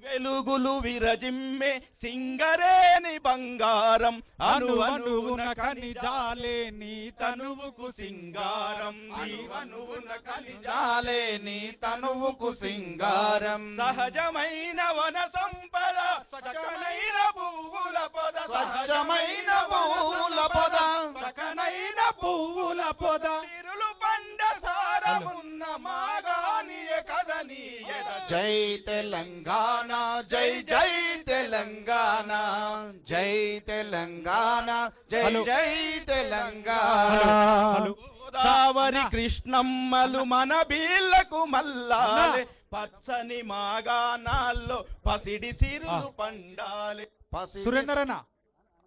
వెలుగులు విరజిమ్మే సింగరేని బంగారం, అను అనువున ఖనిజాలే నీ తనువుకు సింగారం. అనువున ఖనిజాలే నీ తనువుకు సింగారం. సహజమైన వన సంపద సకనైన పువ్వుల పొద, స్వచ్ఛమైన పువ్వుల పొద, సకనైన పువ్వుల పొద. తిరులు పండ సారమున్న మాగానియ కదని. జై తెలంగాణ, జై జై తెలంగాణ, జై తెలంగాణ, జై జై తెలంగాణ. గోదావరి కృష్ణమ్మలు మన బీళ్లకు మల్లాలే, పచ్చని మాగానాల్లో పసిడి సిరులు పండాలి. సురేందరన్న,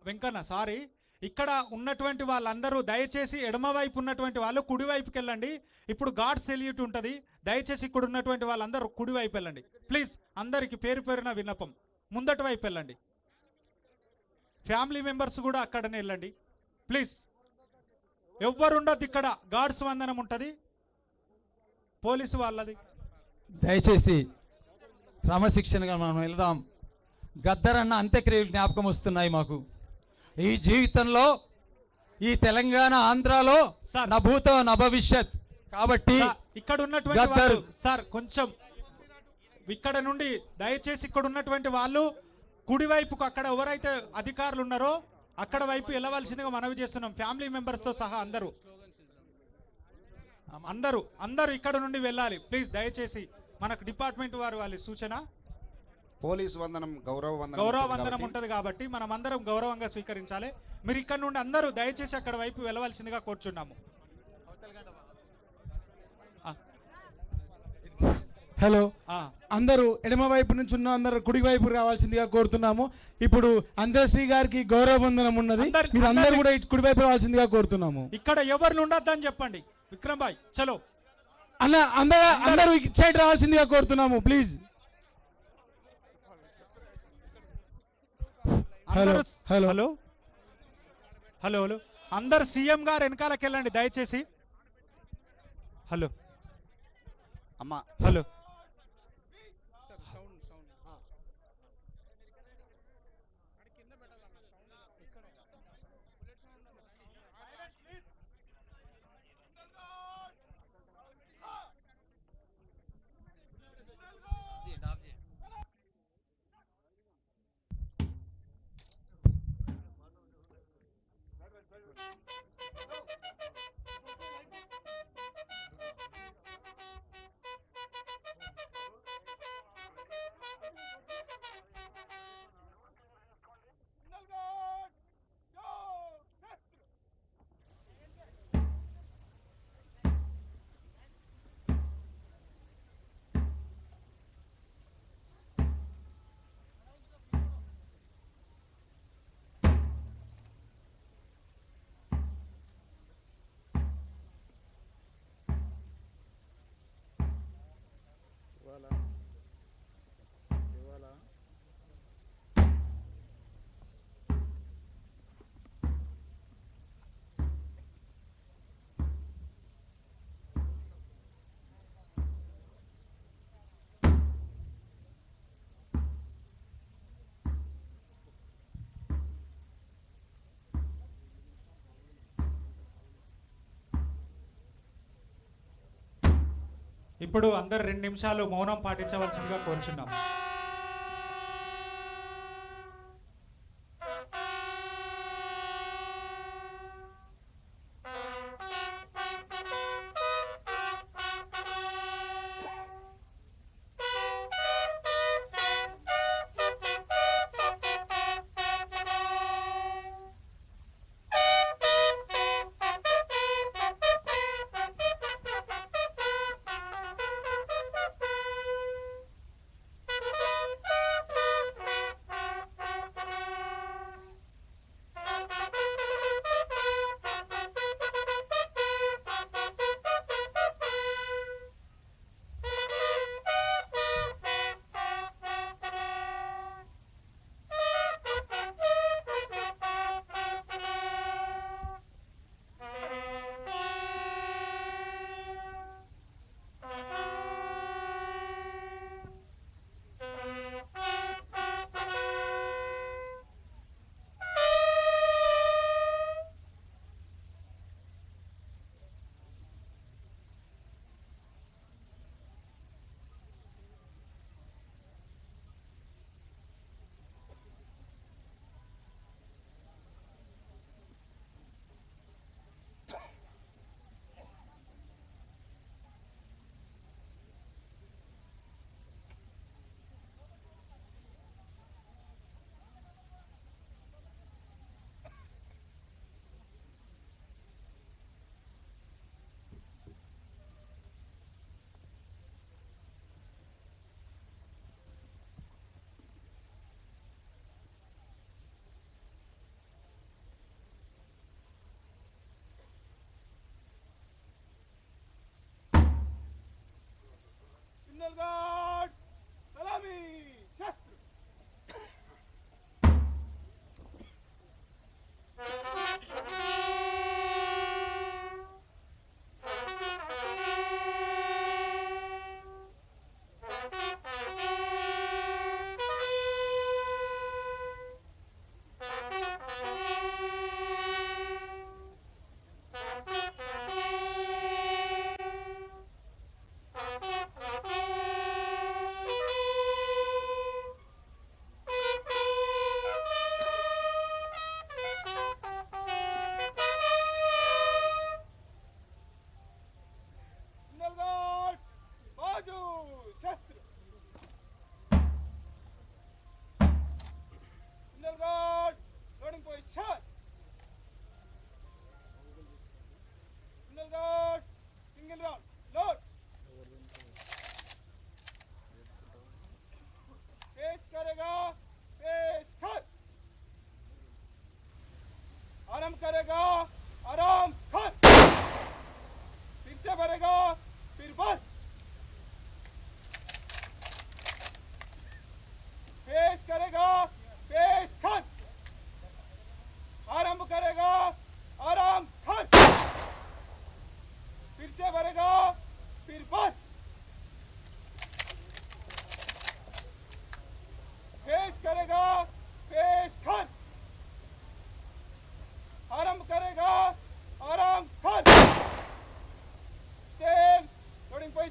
వెంకన్న, సారీ, ఇక్కడ ఉన్నటువంటి వాళ్ళందరూ దయచేసి ఎడమవైపు ఉన్నటువంటి వాళ్ళు కుడివైపుకి వెళ్ళండి. ఇప్పుడు గాడ్ సెల్యూట్ ఉంటుంది. దయచేసి ఇక్కడ ఉన్నటువంటి వాళ్ళందరూ కుడివైపు వెళ్ళండి ప్లీజ్. అందరికి పేరు పేరున విన్నపం, ముందటి వైపు వెళ్ళండి. ఫ్యామిలీ మెంబర్స్ కూడా అక్కడనే వెళ్ళండి ప్లీజ్. ఎవ్వరు ఉండద్దు ఇక్కడ. గాడ్స్ వందనం ఉంటుంది, పోలీసు వాళ్ళది. దయచేసి క్రమశిక్షణగా మనం వెళ్దాం. గద్దరన్న అంత్యక్రియలు జ్ఞాపకం వస్తున్నాయి మాకు. ఈ జీవితంలో ఈ తెలంగాణ ఆంధ్రాలో నా భూతో నా భవిష్యత్ కాబట్టి ఇక్కడ ఉన్నటువంటి వాళ్ళు సార్ కొంచెం ఇక్కడ నుండి దయచేసి ఇక్కడ ఉన్నటువంటి వాళ్ళు కుడివైపుకు, అక్కడ ఎవరైతే అధికారులు ఉన్నారో అక్కడ వైపు వెళ్ళవలసిందిగా మనవి చేస్తున్నాం. ఫ్యామిలీ మెంబర్స్ తో సహా అందరూ అందరూ అందరూ ఇక్కడ నుండి వెళ్ళాలి ప్లీజ్. దయచేసి మనకు డిపార్ట్మెంట్ వారు వాళ్ళ సూచన. పోలీసు వందనం, గౌరవ వందనం ఉంటది కాబట్టి మనం అందరం గౌరవంగా స్వీకరించాలి. మీరు ఇక్కడ నుండి అందరూ దయచేసి అక్కడ వైపు వెళ్ళవలసిందిగా కోరుచున్నాము. హలో, అందరూ ఎడమ వైపు నుంచి ఉన్న అందరూ కుడి వైపు రావాల్సిందిగా కోరుతున్నాము. ఇప్పుడు అందశ్రీ గారికి గౌరవ వందనం ఉన్నది, మీరు అందరూ కూడా కుడి వైపు రావాల్సిందిగా కోరుతున్నాము. ఇక్కడ ఎవరిని ఉండొద్దని చెప్పండి. విక్రమ్ భాయ్ చలో అన్న, అందరూ ఇటు సైడ్ రావాల్సిందిగా కోరుతున్నాము please. Hello hello hello hello hello అందరు సీఎం గారు వెనకాలకి వెళ్ళండి దయచేసి. హలో అమ్మా, హలో ఇప్పుడు అందరు 2 నిమిషాలు మౌనం పాటించవలసిందిగా కోరుచున్నాం. Loading point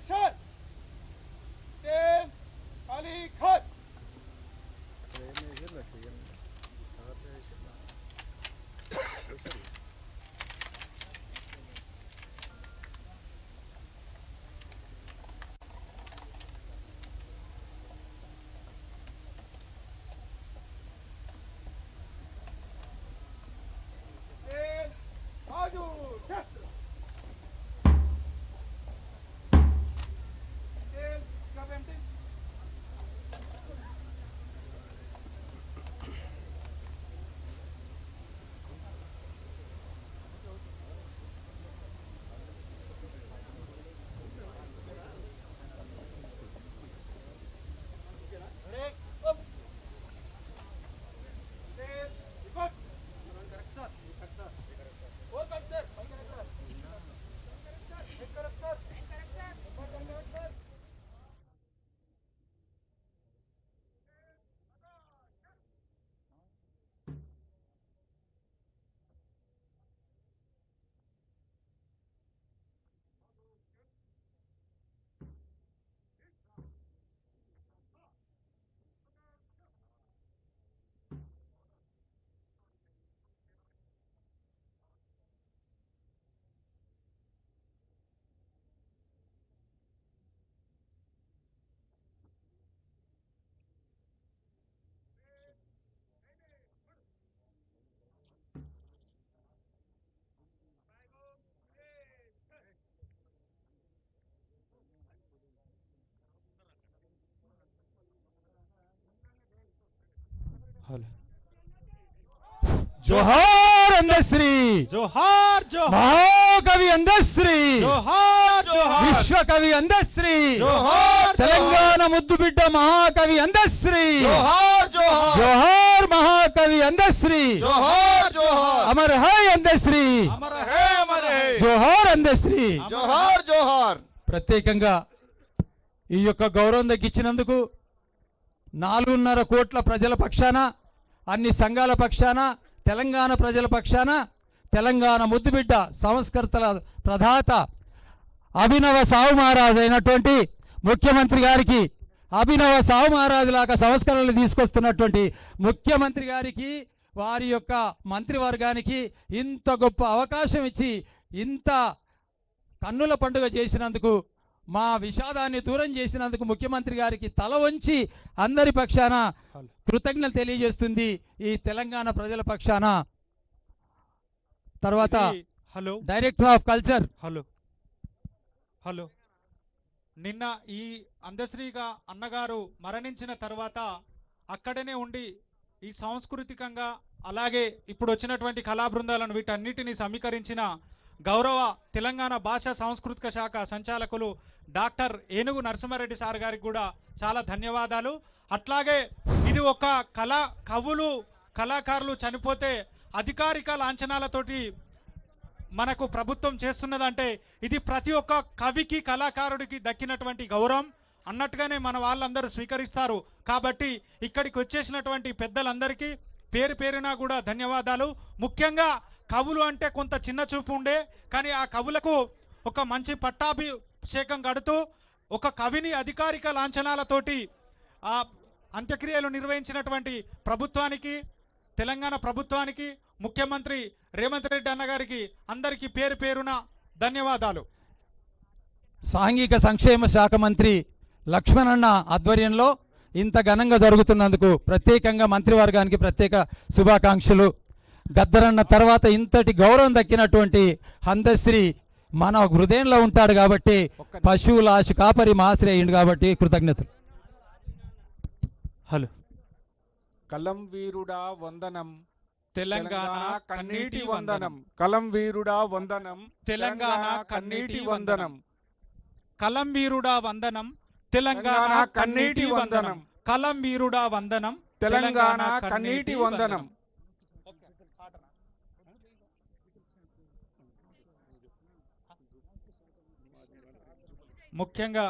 జోహార్ అందశ్రీ, జోహార్ జోహార్ మహాకవి అందశ్రీ, జోహార్ జోహార్ విశ్వకవి అందశ్రీ, జోహార్ తెలంగాణ ముద్దుబిడ్డ మహాకవి అందశ్రీ, జోహార్ జోహార్ జోహార్ మహాకవి అందశ్రీ, జోహార్ జోహార్ అమర్ హై అందశ్రీ, అమర హే అమర్ హే జోహార్ అందశ్రీ. జోహార్ జోహార్ ప్రత్యేకంగా ఈ యొక్క గౌరవం దక్కించినందుకు 4.5 కోట్ల ప్రజల పక్షాన, అన్ని సంఘాల పక్షాన, తెలంగాణ ప్రజల పక్షాన, తెలంగాణ ముద్దుబిడ్డ సంస్కర్తల ప్రదాత అభినవ సాహు మహారాజు అయినటువంటి ముఖ్యమంత్రి గారికి, అభినవ సాహు మహారాజు లాగా సంస్కరణలు తీసుకొస్తున్నటువంటి ముఖ్యమంత్రి గారికి, వారి యొక్క మంత్రివర్గానికి ఇంత గొప్ప అవకాశం ఇచ్చి ఇంత కన్నుల పండుగ చేసినందుకు, మా విషాదాన్ని దూరం చేసినందుకు ముఖ్యమంత్రి గారికి తల వంచి అందరి పక్షాన కృతజ్ఞతలు తెలియజేస్తుంది ఈ తెలంగాణ ప్రజల పక్షాన. తర్వాత hello director of culture. Hello hello నిన్న ఈ అందశ్రీగా అన్నగారు మరణించిన తర్వాత అక్కడనే ఉండి ఈ సాంస్కృతికంగా అలాగే ఇప్పుడు వచ్చినటువంటి కళా బృందాలను వీటన్నిటిని సమీకరించిన గౌరవ తెలంగాణ భాషా సాంస్కృతిక శాఖ సంచాలకులు డాక్టర్ ఏనుగు నరసింహారెడ్డి సార్ గారికి కూడా చాలా ధన్యవాదాలు. అట్లాగే ఇది ఒక కవులు కళాకారులు చనిపోతే అధికారిక లాంఛనాలతోటి మనకు ప్రభుత్వం చేస్తున్నదంటే ఇది ప్రతి ఒక్క కవికి కళాకారుడికి దక్కినటువంటి గౌరవం అన్నట్టుగానే మన వాళ్ళందరూ స్వీకరిస్తారు. కాబట్టి ఇక్కడికి వచ్చేసినటువంటి పెద్దలందరికీ పేరు పేరున కూడా ధన్యవాదాలు. ముఖ్యంగా కవులు అంటే కొంత చిన్న చూపు ఉండే, కానీ ఆ కవులకు ఒక మంచి పట్టాభిషేకం గడుతూ ఒక కవిని అధికారిక లాంఛనాలతోటి ఆ అంత్యక్రియలు నిర్వహించినటువంటి ప్రభుత్వానికి, తెలంగాణ ప్రభుత్వానికి, ముఖ్యమంత్రి రేవంత్ రెడ్డి అన్నగారికి అందరికీ పేరు పేరున ధన్యవాదాలు. సాంఘిక సంక్షేమ శాఖ మంత్రి లక్ష్మణన్న ఆధ్వర్యంలో ఇంత ఘనంగా జరుగుతున్నందుకు ప్రత్యేకంగా మంత్రివర్గానికి ప్రత్యేక శుభాకాంక్షలు. గద్దరన్న తర్వాత ఇంతటి గౌరవం దక్కినటువంటి అందశ్రీ మన హృదయంలో ఉంటాడు కాబట్టి, పశువుల ఆశ కాపరి మాశ్రీ అయ్యిండు కాబట్టి కృతజ్ఞతలు. హలో కలం వీరుడా వందనం, తెలంగాణ కన్నీటి వందనం, కలం వీరుడా వందనం, తెలంగాణ కన్నీటి వందనం, కలం వీరుడా వందనం, తెలంగాణ కన్నీటి వందనం, కలం వీరుడా వందనం, తెలంగాణ కన్నీటి వందనం. ముఖ్యంగా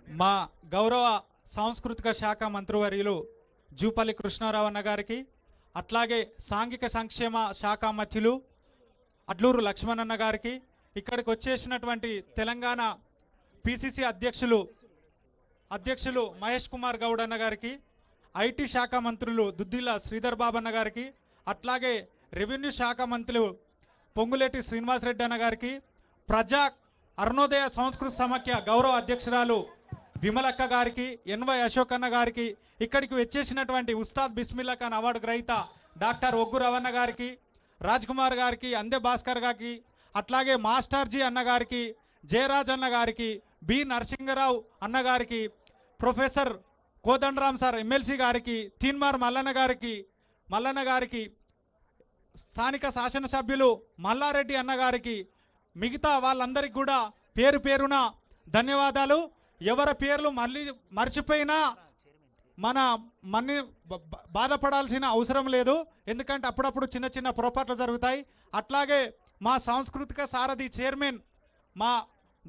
మా గౌరవ సాంస్కృతిక శాఖ మంత్రివర్యులు జూపల్లి కృష్ణారావు అన్న గారికి, అట్లాగే సాంఘిక సంక్షేమ శాఖ మంత్రులు అడ్లూరు లక్ష్మణన్న గారికి, ఇక్కడికి వచ్చేసినటువంటి తెలంగాణ పిసిసి అధ్యక్షులు మహేష్ కుమార్ గౌడ్ అన్న గారికి, ఐటీ శాఖ మంత్రులు దుద్దిల్ల శ్రీధర్ బాబు అన్న గారికి, అట్లాగే రెవెన్యూ శాఖ మంత్రులు పొంగులేటి శ్రీనివాసరెడ్డి అన్న గారికి, ప్రజా అరుణోదయ సంస్కృతి సమాఖ్య గౌరవ అధ్యక్షురాలు విమలక్క గారికి, ఎన్వై అశోక్ అన్న గారికి, ఇక్కడికి వచ్చేసినటువంటి ఉస్తాద్ బిస్మిల్లా ఖాన్ అవార్డు గ్రహీత డాక్టర్ ఒగ్గు రవణ గారికి, రాజ్ కుమార్ గారికి, అందే భాస్కర్ గారికి, అట్లాగే మాస్టర్జీ అన్న గారికి, జయరాజ్ అన్న గారికి, బి నరసింగరావు అన్న గారికి, ప్రొఫెసర్ కోదండరామ్ సార్ ఎమ్మెల్సీ గారికి, తీన్మార్ మల్లన్న గారికి, స్థానిక శాసనసభ్యులు మల్లారెడ్డి అన్న గారికి, మిగతా వాళ్ళందరికీ కూడా పేరు పేరున ధన్యవాదాలు. ఎవరి పేర్లు మళ్ళీ మర్చిపోయినా మన మన్ని బాధపడాల్సిన అవసరం లేదు. ఎందుకంటే అప్పుడప్పుడు చిన్న చిన్న పొరపాట్లు జరుగుతాయి. అట్లాగే మా సాంస్కృతిక సారథి చైర్మన్ మా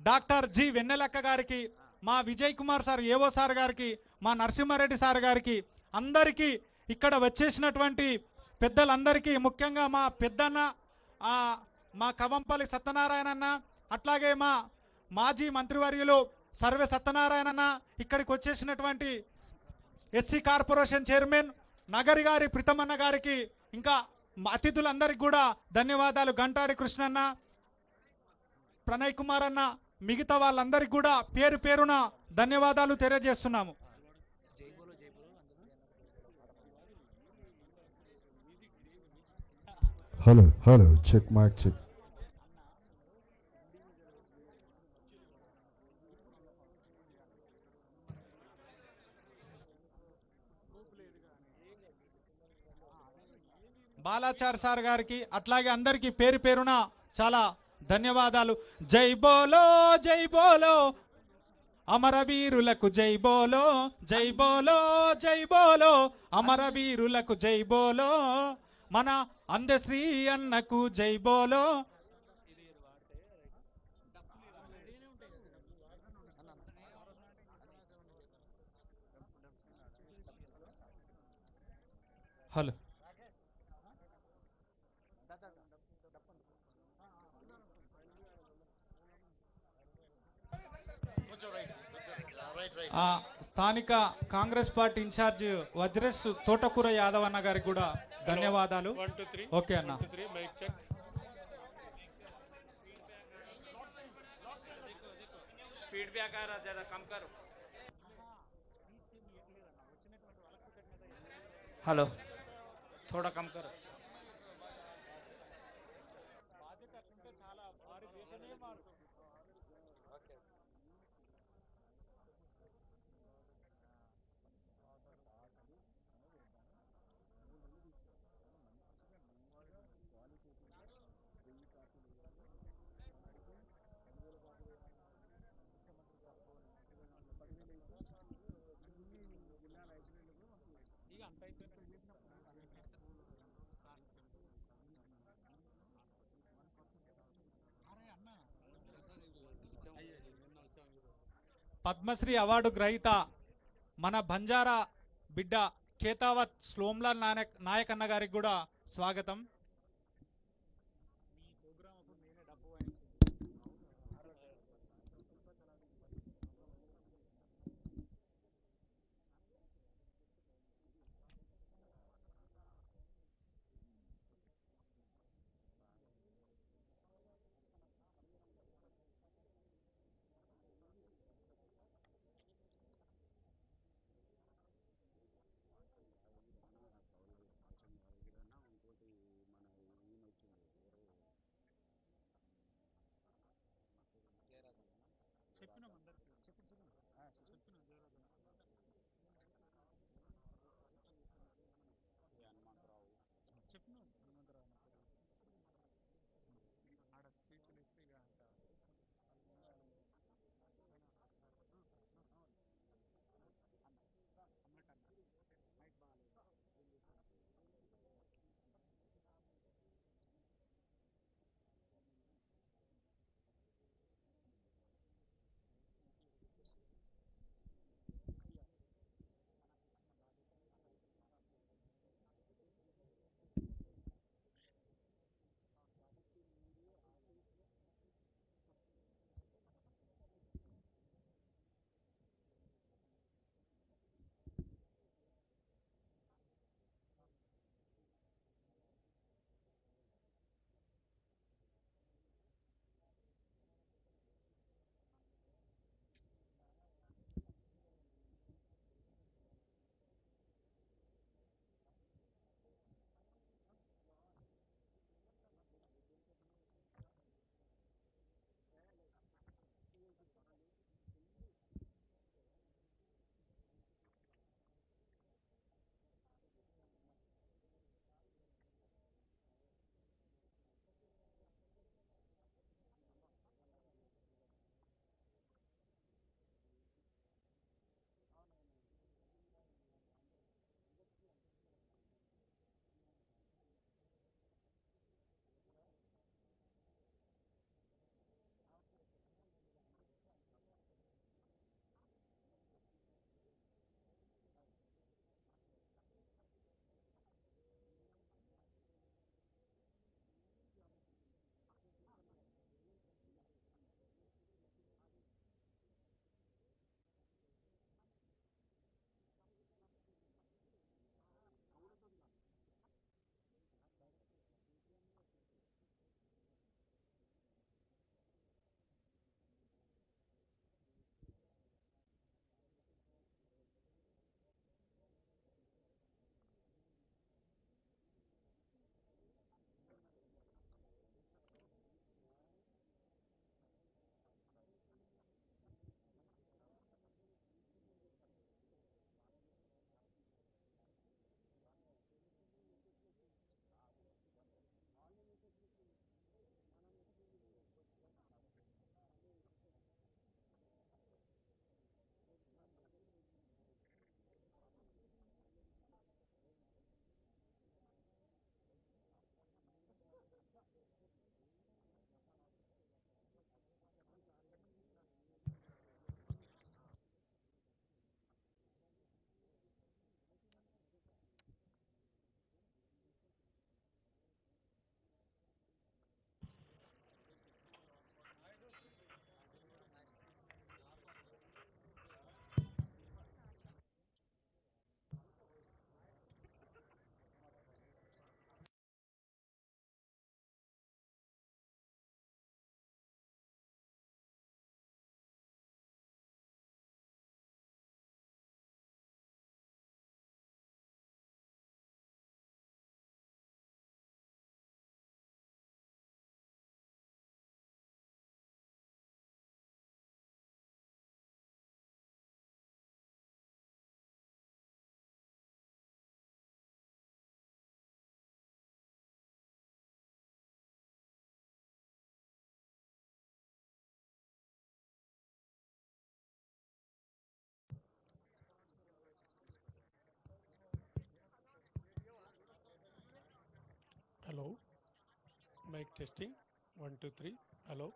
డాక్టర్ జి వెన్నెలక్క గారికి, మా విజయ్ కుమార్ సార్ ఏవో సార్ గారికి, మా నరసింహారెడ్డి సార్ గారికి, అందరికీ ఇక్కడ వచ్చేసినటువంటి పెద్దలందరికీ, ముఖ్యంగా మా పెద్దన్న మా కవంపల్లి సత్యనారాయణ అన్న, అట్లాగే మా మాజీ మంత్రివర్యులు సర్వే సత్యనారాయణ అన్న, ఇక్కడికి వచ్చేసినటువంటి ఎస్సీ కార్పొరేషన్ చైర్మన్ నగరి గారి ప్రితమన్న గారికి, ఇంకా అతిథులందరికీ కూడా ధన్యవాదాలు. గంటాడి కృష్ణన్న, ప్రణయ్ కుమార్ అన్న, మిగతా వాళ్ళందరికీ కూడా పేరు పేరున ధన్యవాదాలు తెలియజేస్తున్నాము. Hello check mic check. Balachar sir గారికి, అట్లాగే అందరికీ పేరు పేరున చాలా ధన్యవాదాలు. జై బోలో జై బోలో అమరవీరులకు జై బోలో, జై బోలో జై బోలో అమరవీరులకు జై బోలో, మన అందశ్రీ అన్నకు జై బోలో. హలో స్థానిక కాంగ్రెస్ పార్టీ ఇన్ఛార్జ్ వజ్రేష్ తోటకూర యాదవ్ అన్న గారికి కూడా ధన్యవాదాలు. ఓకే అన్న. హలో थोड़ा कम करो. పద్మశ్రీ అవార్డు గ్రహీత మన బంజారా బిడ్డ కేతావత్ స్లోమ్లాల్ నాయక్ అన్న గారికి కూడా స్వాగతం. Hello mic testing 1 2 3 hello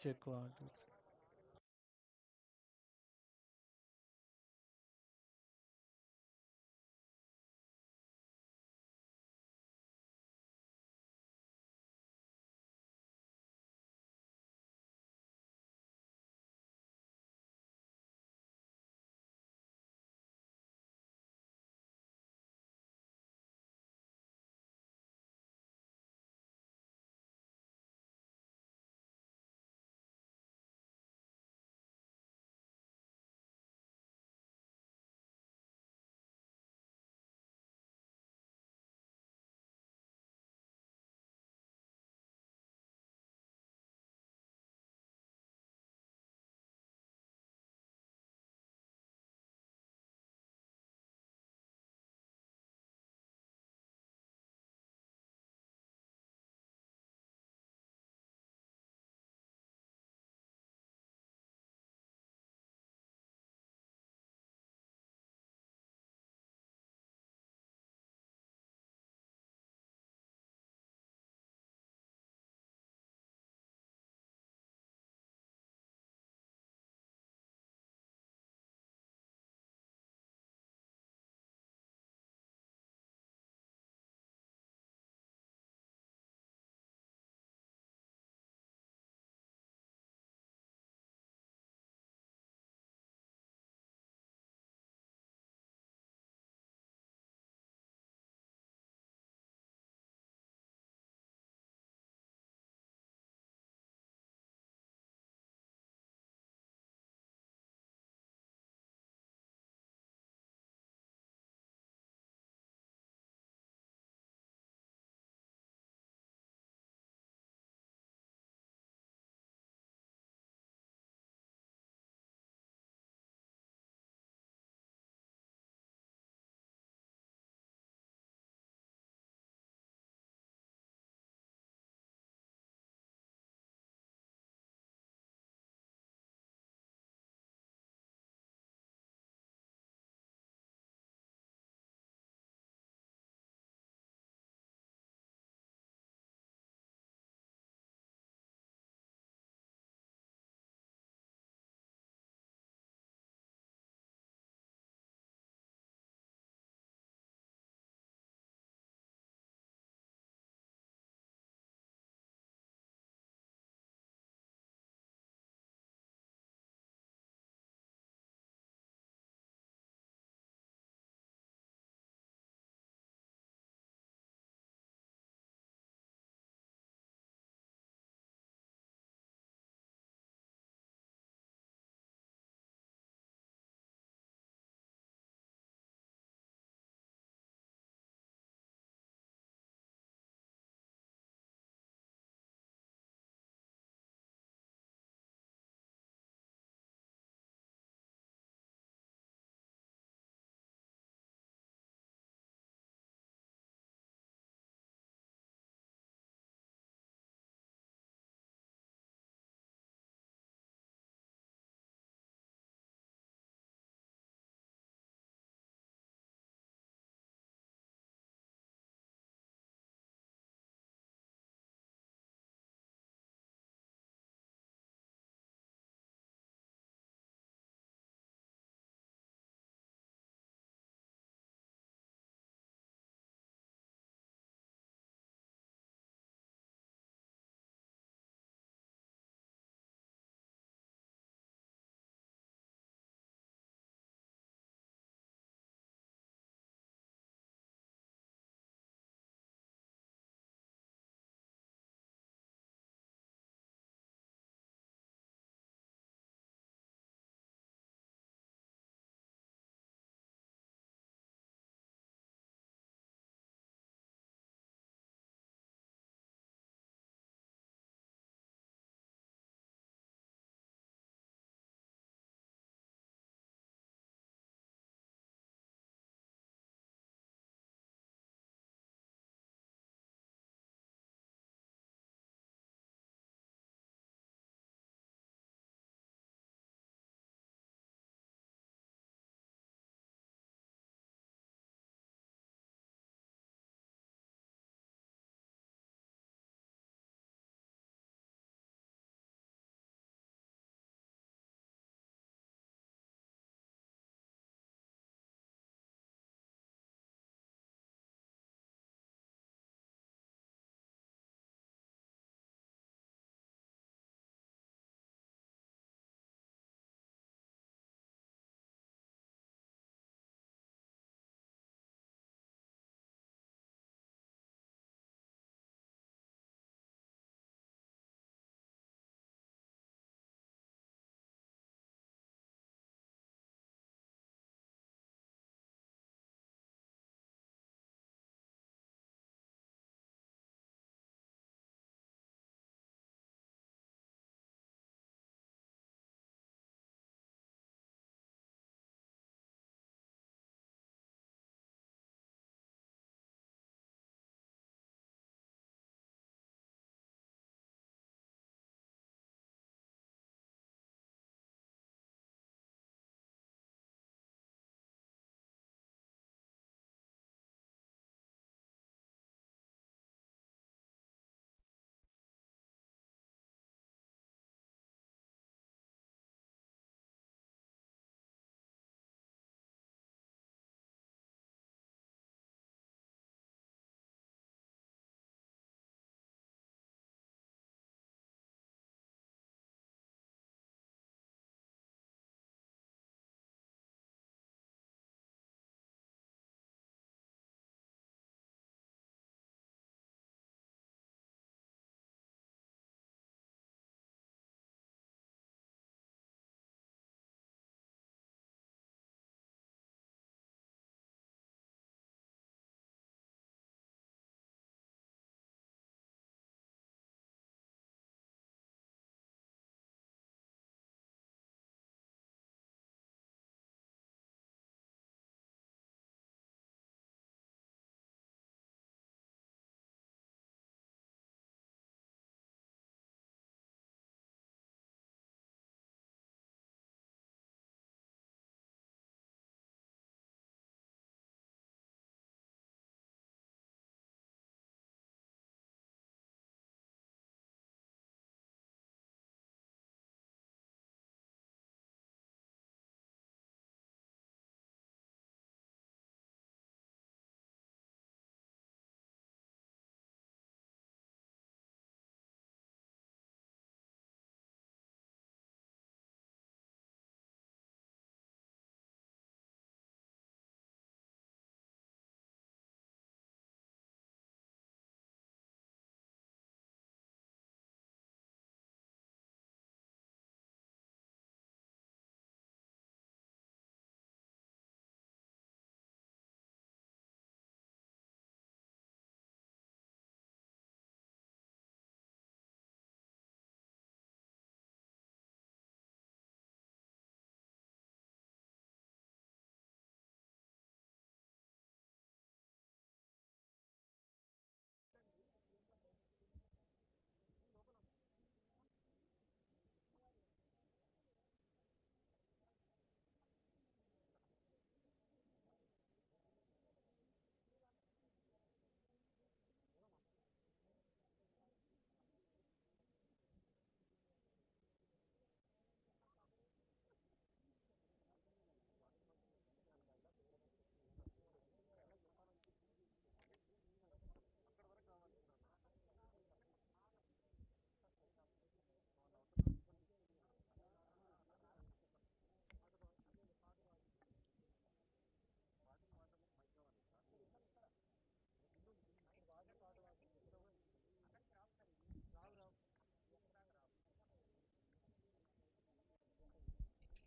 check 1 2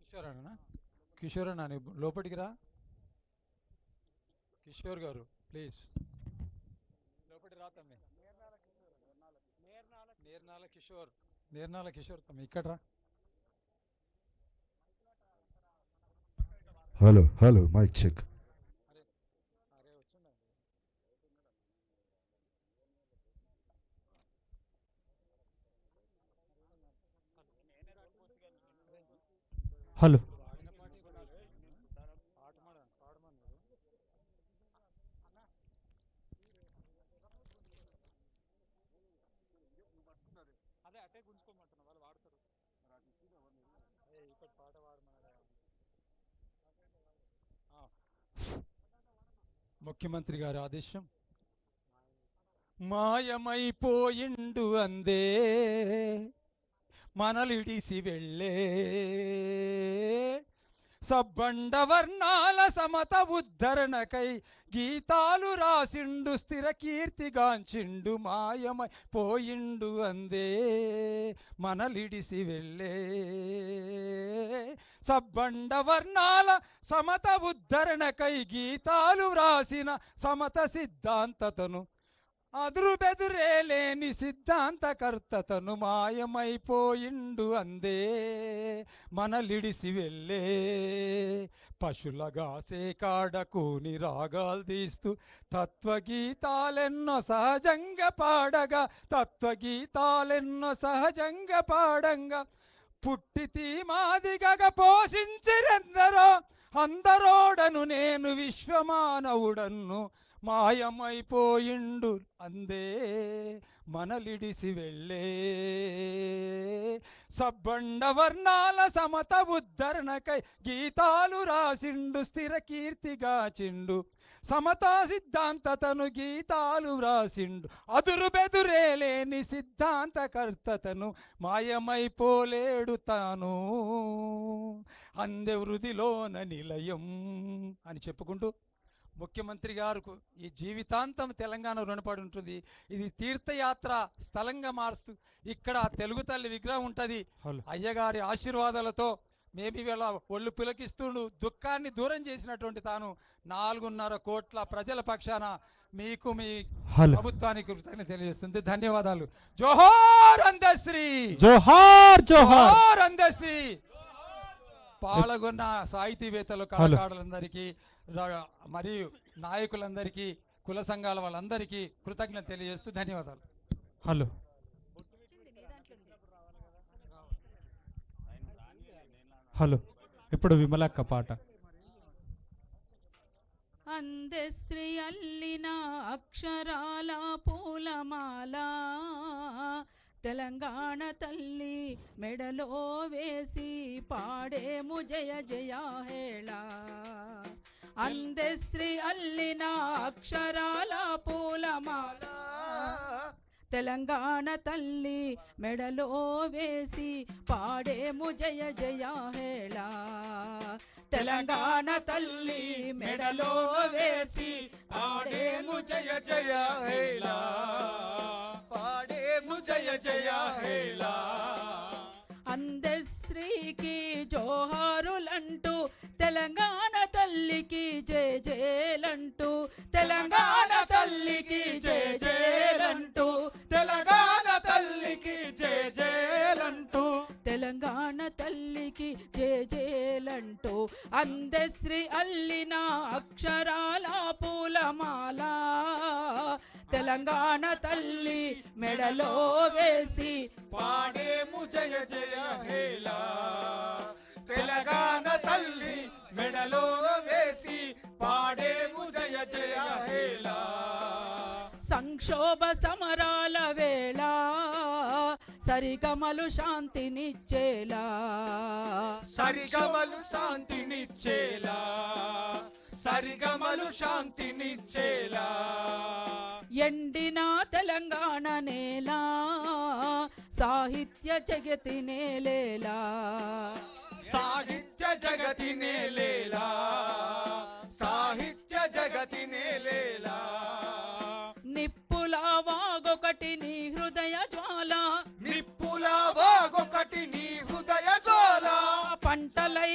Kishore అన్న, కిషోర్ అన్న నువ్వు లోపలికి రా. కిషోర్ గారు ప్లీజ్ లోపలికి రా తమ్మి. నేర్నాల కిషోర్ తమ్మి ఇక్కడ రా. Hello, hello, mic check. Hello ముఖ్యమంత్రి గారి ఆదేశం. మాయమైపోయిండు అందే మనలిడిసి వెళ్ళే సబ్బండ వర్ణాల సమత ఉద్ధరణకై గీతాలు రాసిండు స్థిర కీర్తిగాంచిండు. మాయమైపోయిండు అందే మనలిడిసి వెళ్ళే సబ్బండ వర్ణాల సమత ఉద్ధరణకై గీతాలు రాసిన సమత సిద్ధాంతతను అదురు బెదురే లేని సిద్ధాంతకర్తతను మాయమైపోయిండు అందే మనలిడిసి వెళ్ళే పశులగాసే కాడకూని రాగాలు తీస్తూ తత్వగీతాలెన్నో సహజంగా పాడగా తత్వగీతాలెన్నో సహజంగా పాడంగా పుట్టితి మాదిగగ పోషించిరెందరో అందరోడను నేను విశ్వమానవుడన్ను మాయమైపోయిండు అందే మనలిడిసి వెళ్ళే సబ్బండ వర్ణాల సమత ఉద్ధరణకై గీతాలు రాసిండు స్థిర కీర్తిగాచిండు సమతా సిద్ధాంతతను గీతాలు వ్రాసిండు అదురు బెదురే లేని సిద్ధాంతకర్తతను మాయమైపోలేడు తాను అందే వృధిలోన నిలయం అని చెప్పుకుంటూ ముఖ్యమంత్రి గారు ఈ జీవితాంతం తెలంగాణ రుణపడి ఉంటుంది. ఇది తీర్థయాత్ర స్థలంగా మారుస్తూ ఇక్కడ తెలుగు తల్లి విగ్రహం ఉంటుంది. అయ్యగారి ఆశీర్వాదాలతో మేబీ వీళ్ళ ఒళ్ళు పిలకిస్తుండు దుఃఖాన్ని దూరం చేసినటువంటి తాను 4.5 కోట్ల ప్రజల పక్షాన మీకు మీ ప్రభుత్వానికి కృతజ్ఞత తెలియజేస్తుంది. ధన్యవాదాలు. జోహార్ అందశ్రీ, జోహార్ జోహార్ అందశ్రీ. పాల్గొన్న సాహితీవేత్తలు కళాకారులందరికీ మరియు నాయకులందరికీ కుల సంఘాల వాళ్ళందరికీ కృతజ్ఞత తెలియజేస్తూ ధన్యవాదాలు. హలో హలో ఇప్పుడు విమలక్క పాట. అందశ్రీ అల్లిన అక్షరాల పూలమాల తెలంగాణ తల్లి మెడలో వేసి పాడేము జయ జయ హేళ. అందశ్రీ అల్లిన అక్షరాల పూలమాల తెలంగాణ తల్లి మెడలో వేసి పాడేము జయ జయ హేళ. తెలంగాణ తల్లి మెడలో వేసి పాడేము జయ జయ హేళ. పాడేము జయ జయ హేళ. అందశ్రీకి జోహారులంటూ తెలంగాణ తల్లికి జయ జయలంటూ తెలంగాణ తల్లికి జయ జయలంటూ తెలంగాణ తల్లికి జయ జయలంటూ తెలంగాణ తల్లికి జయ జయలంటూ అందశ్రీ అల్లిన అక్షరాల పూలమాల తెలంగాణ తల్లి మెడలో వేసి పాడేము జయ జయ హేళ. తెలంగాణ తల్లి మెడలో వేసి పాడేము జయ జయ హేళ. సంక్షోభ సమరాల వేళ సరిగమలు శాంతినిచ్చేలా సరిగమలు శాంతినిచ్చేలా సరిగమలు శాంతినిచ్చేలా ఎండిన తెలంగాణ నేల సాహిత్య జగతి నేలేలా సాహిత్య జగతి నేలేలా సాహిత్య జగతి నేలేలా నిప్పులా వాగొకటి నీ హృదయ జ్వాల నిప్పులా వాగొకటి నీ హృదయ జ్వాల పంటలై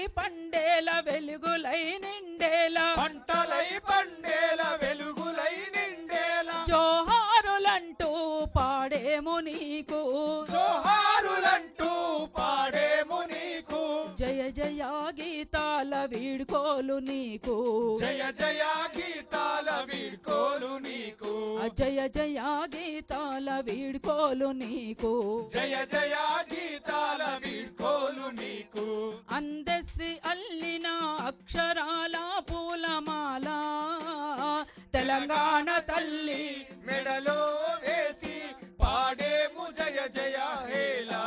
జయ గీతాల వీడ్కోలు నీకు జయ జయ గీతాల వీడ్కోలు నీకు జయ జయ గీతాల వీడ్కోలు నీకు జయ జయ గీతాల వీడ్కోలు నీకు అందశ్రీ అల్లిన అక్షరాల పూలమాల తెలంగాణ తల్లి మెడలో వేసి పాడేము జయ జయ హేలా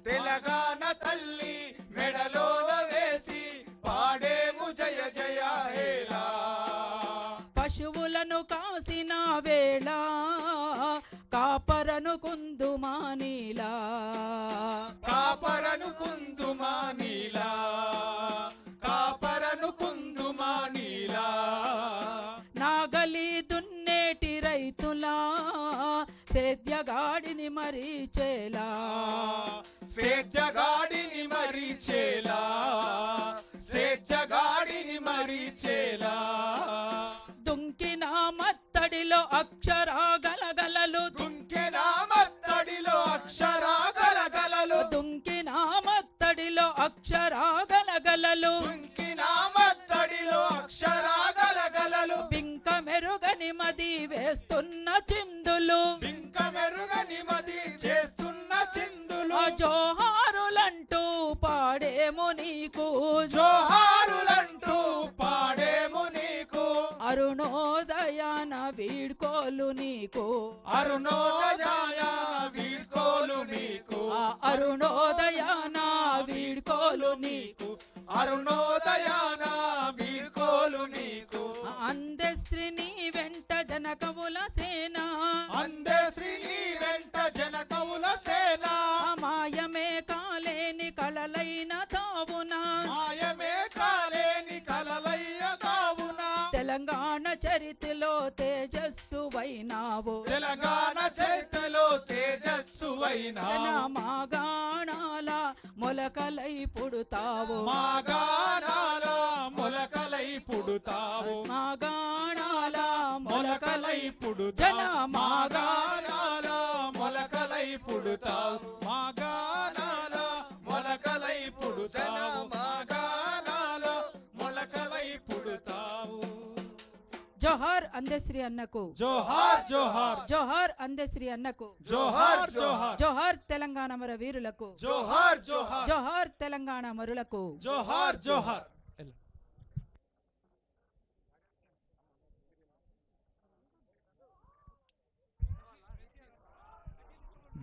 తెలంగాణ తల్లి మెడలో వేసి పాడేము జయ జయ హేలా పశువులను కాసిన వేళ కాపరను కుందుమానీలా కాపరను కుందుమానీలా కాపరను కుందుమానీలా నాగలి దున్నేటి రైతులా సేద్యగాడిని మరీచేలా సేద్యగాడిని మరీచేలా సేద్యగాడిని మరీచేలా దుంకిన మత్తడిలో అక్షరా గలగలలు దుంకిన మత్తడిలో అక్షరా గలగలలు దుంకిన మత్తడిలో అక్షరా గలగలలు దుంకిన మత్తడిలో అక్షరా గలగలలు పింక మెరుగని మది వేస్తున్న చిందులు పింక మెరుగని మది చేస్తున్న చిందులు జోహారులంటూ పాడేము నీకు జోహారులంటూ పాడేము నీకు అరుణోదయాన వీడ్కోలు నీకు అరుణోదయాన వీడ్కోలు నీకు అరుణోదయాన వీడ్కోలు నీకు అరుణోదయాన వీడ్కోలు నీకు అందశ్రీ నీ వెంట జనకవుల సేన అందశ్రీ నీ వెంట జనకవుల సేన మాయమే కాలేని కళలైన తావున మాయమే కాలేని కలలయ్య కావున తెలంగాణ చరిత్రలో తేజస్సువైనావు తెలంగాణ చరిత్రలో తేజస్సువైనావు మాగాణాల మొలకలై పుడుతావు మాగాణాల మొలకలై పుడుతావు మాగాణాల మొలకలై పుడుతావు మాగాణాల మొలకలై పుడుతావు మాగాణాల మొలకలై పుడుతావు మాగాణాల మొలకలై పుడుతావు జోహార్ అందశ్రీ అన్నకు జోహార్ జోహార్ జోహార్ అందశ్రీ అన్నకు జోహార్ జోహార్ జోహార్ తెలంగాణ మర వీరులకు జోహార్ జోహార్ జోహార్ తెలంగాణ మరులకు జోహార్ జోహార్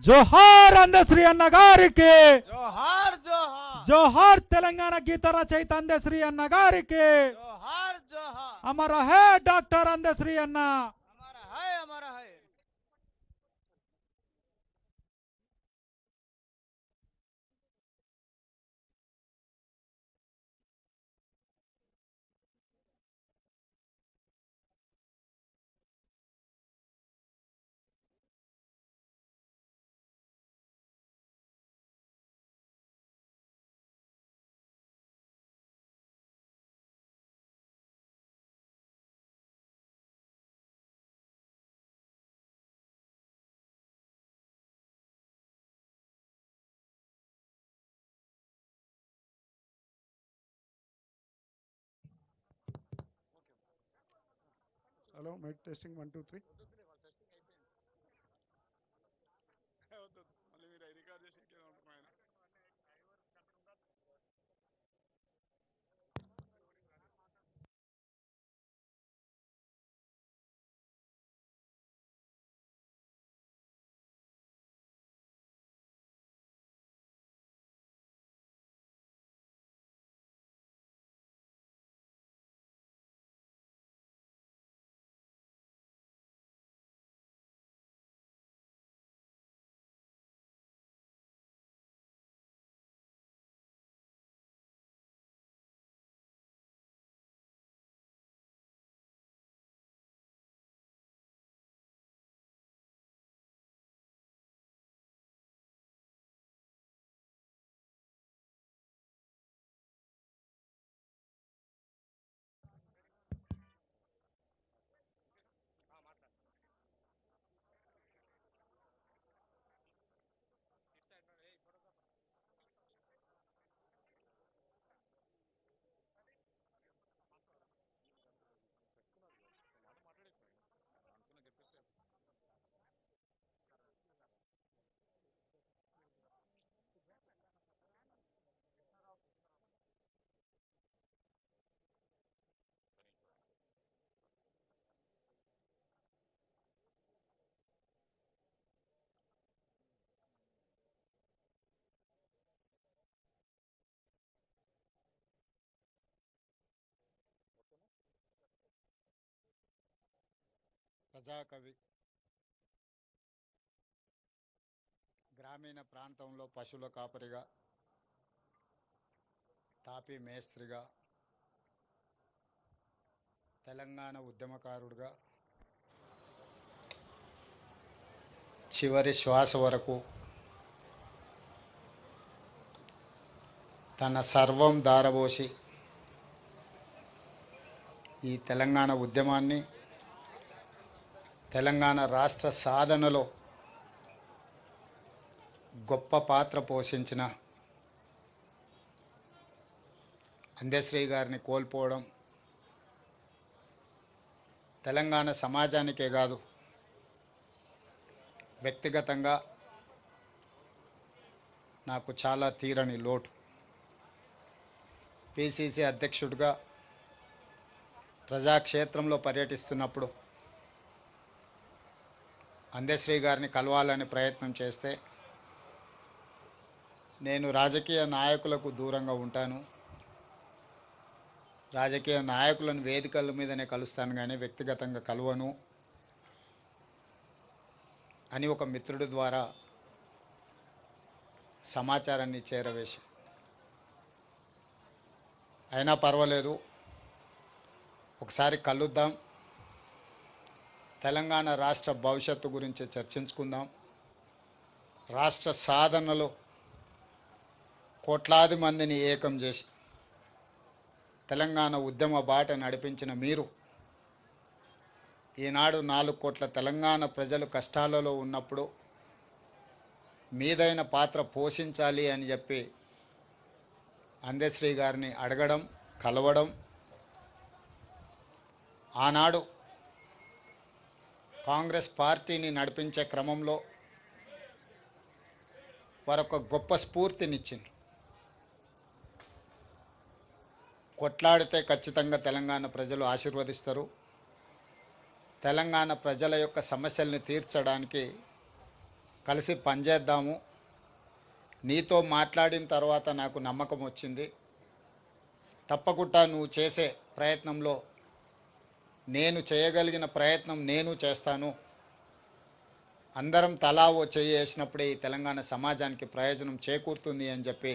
జోహార్ అందశ్రీ అన్న గారికి జోహార్ జోహార్ జోహార్ తెలంగాణ గీత రచయిత అందశ్రీ అన్న గారికి జోహార్ జోహార్ అమర హే డాక్టర్ అందశ్రీ అన్న हमारा है Hello, mic testing 1 2 3. ప్రజాకవి, గ్రామీణ ప్రాంతంలో పశువుల కాపరిగా, తాపీ మేస్త్రిగా, తెలంగాణ ఉద్యమకారుడిగా చివరి శ్వాస వరకు తన సర్వం దారబోసి ఈ తెలంగాణ ఉద్యమాన్ని, తెలంగాణ రాష్ట్ర సాధనలో గొప్ప పాత్ర పోషించిన అందశ్రీ గారిని కోల్పోవడం తెలంగాణ సమాజానికే కాదు, వ్యక్తిగతంగా నాకు చాలా తీరని లోటు. పిసిసి అధ్యక్షుడిగా ప్రజాక్షేత్రంలో పర్యటిస్తున్నప్పుడు అందశ్రీ గారిని కలవాలని ప్రయత్నం చేస్తే, నేను రాజకీయ నాయకులకు దూరంగా ఉంటాను, రాజకీయ నాయకులను వేదికల మీదనే కలుస్తాను కానీ వ్యక్తిగతంగా కలవను అని ఒక మిత్రుడి ద్వారా సమాచారాన్ని చేరవేసి, అయినా పర్వాలేదు ఒకసారి కలుద్దాం, తెలంగాణ రాష్ట్ర భవిష్యత్తు గురించి చర్చించుకుందాం, రాష్ట్ర సాధనలో కోట్లాది మందిని ఏకం చేసి తెలంగాణ ఉద్యమ బాట నడిపించిన మీరు ఈనాడు 4 కోట్ల తెలంగాణ ప్రజలు కష్టాలలో ఉన్నప్పుడు మీదైన పాత్ర పోషించాలి అని చెప్పి అందశ్రీ గారిని అడగడం, కలవడం, ఆనాడు కాంగ్రెస్ పార్టీని నడిపించే క్రమంలో వారొక గొప్ప స్ఫూర్తినిచ్చింది. కొట్లాడితే ఖచ్చితంగా తెలంగాణ ప్రజలు ఆశీర్వదిస్తారు, తెలంగాణ ప్రజల యొక్క సమస్యల్ని తీర్చడానికి కలిసి పనిచేద్దాము, నీతో మాట్లాడిన తర్వాత నాకు నమ్మకం వచ్చింది, తప్పకుండా నువ్వు చేసే ప్రయత్నంలో నేను చేయగలిగిన ప్రయత్నం నేను చేస్తాను, అందరం తలా ఓ చెయ్యి వేసినప్పుడే ఈ తెలంగాణ సమాజానికి ప్రయోజనం చేకూరుతుంది అని చెప్పి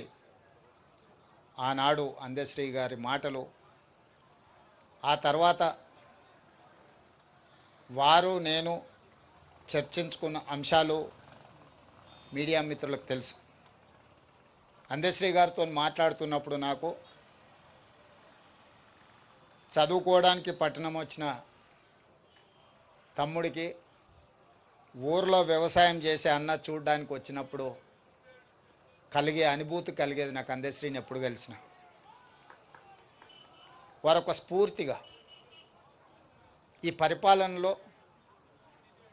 ఆనాడు అందశ్రీ గారి మాటలు, ఆ తర్వాత వారు నేను చర్చించుకున్న అంశాలు మీడియా మిత్రులకు తెలుసు. అందశ్రీ గారితో మాట్లాడుతున్నప్పుడు నాకు చదువుకోవడానికి పట్టణం వచ్చిన తమ్ముడికి ఊర్లో వ్యవసాయం చేసే అన్న చూడడానికి వచ్చినప్పుడు కలిగే అనుభూతి కలిగేది నాకు అందశ్రీని ఎప్పుడు కలిసిన. వారొక స్ఫూర్తిగా ఈ పరిపాలనలో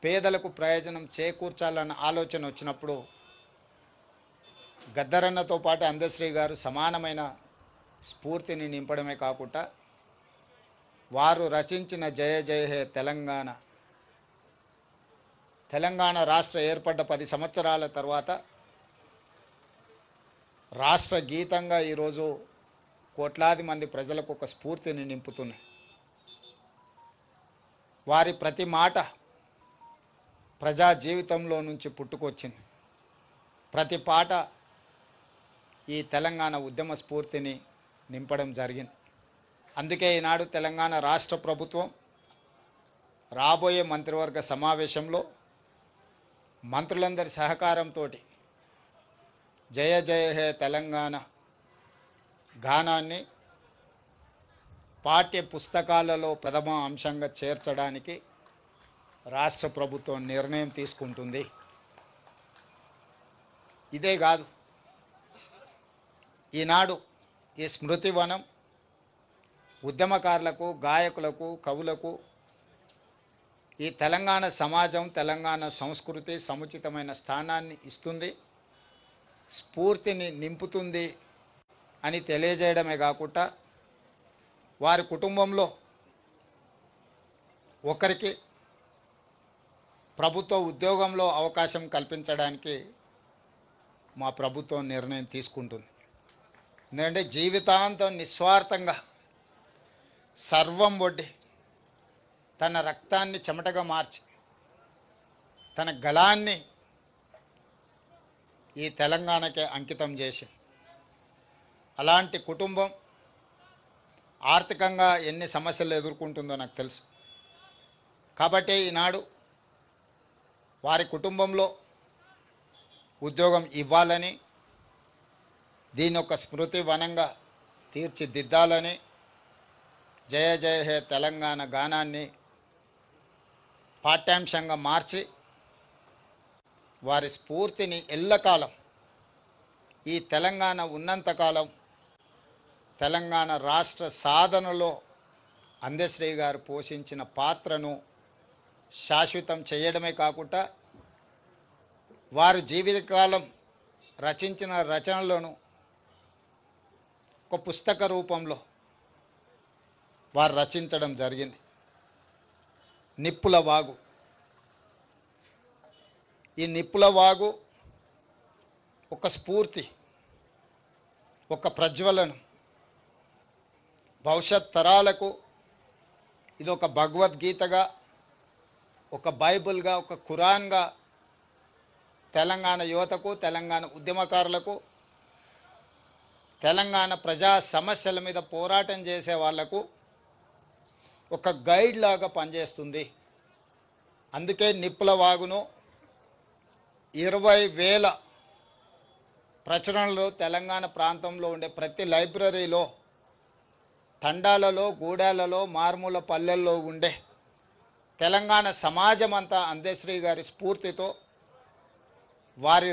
పేదలకు ప్రయోజనం చేకూర్చాలన్న ఆలోచన వచ్చినప్పుడు గద్దరన్నతో పాటు అందశ్రీ గారు సమానమైన స్ఫూర్తిని నింపడమే కాకుండా వారు రచించిన జయ జయ హే తెలంగాణ, తెలంగాణ రాష్ట్ర ఏర్పడ్డ 10 సంవత్సరాల తర్వాత రాష్ట్ర గీతంగా ఈరోజు కోట్లాది మంది ప్రజలకు ఒక స్ఫూర్తిని నింపుతున్నాయి. వారి ప్రతి మాట ప్రజా జీవితంలో నుంచి పుట్టుకొచ్చింది, ప్రతి పాట ఈ తెలంగాణ ఉద్యమ స్ఫూర్తిని నింపడం జరిగింది. అందుకే ఈనాడు తెలంగాణ రాష్ట్ర ప్రభుత్వం రాబోయే మంత్రివర్గ సమావేశంలో మంత్రులందరి సహకారంతో జయ జయ హే తెలంగాణ గానాన్ని పాఠ్య పుస్తకాలలో ప్రథమ అంశంగా చేర్చడానికి రాష్ట్ర ప్రభుత్వం నిర్ణయం తీసుకుంటుంది. ఇదే కాదు, ఈనాడు ఈ స్మృతివనం ఉద్యమకారులకు, గాయకులకు, కవులకు ఈ తెలంగాణ సమాజం, తెలంగాణ సంస్కృతి సముచితమైన స్థానాన్ని ఇస్తుంది, స్ఫూర్తిని నింపుతుంది అని తెలియజేయడమే కాకుండా వారి కుటుంబంలో ఒకరికి ప్రభుత్వ ఉద్యోగంలో అవకాశం కల్పించడానికి మా ప్రభుత్వం నిర్ణయం తీసుకుంటుంది. ఎందుకంటే జీవితాంతం నిస్వార్థంగా సర్వం ఒడ్డి తన రక్తాన్ని చెమటగా మార్చి తన గళాన్ని ఈ తెలంగాణకే అంకితం చేసి అలాంటి కుటుంబం ఆర్థికంగా ఎన్ని సమస్యలు ఎదుర్కొంటుందో నాకు తెలుసు. కాబట్టి ఈనాడు వారి కుటుంబంలో ఉద్యోగం ఇవ్వాలని, దీని ఒక స్మృతి వనంగా తీర్చిదిద్దాలని జయ జయ హే తెలంగాణ గానాన్ని పాఠ్యాంశంగా మార్చి వారి స్ఫూర్తిని ఎల్లకాలం, ఈ తెలంగాణ ఉన్నంతకాలం తెలంగాణ రాష్ట్ర సాధనలో అందశ్రీ గారు పోషించిన పాత్రను శాశ్వతం చేయడమే కాకుండా వారు జీవితకాలం రచించిన రచనలను ఒక పుస్తక రూపంలో వారు రచించడం జరిగింది. నిప్పుల వాగు. ఈ నిప్పుల వాగు ఒక స్ఫూర్తి, ఒక ప్రజ్వలనం, భవిష్యత్ తరాలకు ఇది ఒక భగవద్గీతగా, ఒక బైబిల్గా, ఒక ఖురాన్గా తెలంగాణ యువతకు, తెలంగాణ ఉద్యమకారులకు, తెలంగాణ ప్రజా సమస్యల మీద పోరాటం చేసే వాళ్లకు ఒక గైడ్ లాగా పనిచేస్తుంది. అందుకే నిప్పుల వాగును 20,000 ప్రచురణలు తెలంగాణ ప్రాంతంలో ఉండే ప్రతి లైబ్రరీలో, తండాలలో, గూడాలలో, మారుమూల పల్లెల్లో ఉండే తెలంగాణ సమాజం అంతా అందశ్రీ గారి స్ఫూర్తితో వారి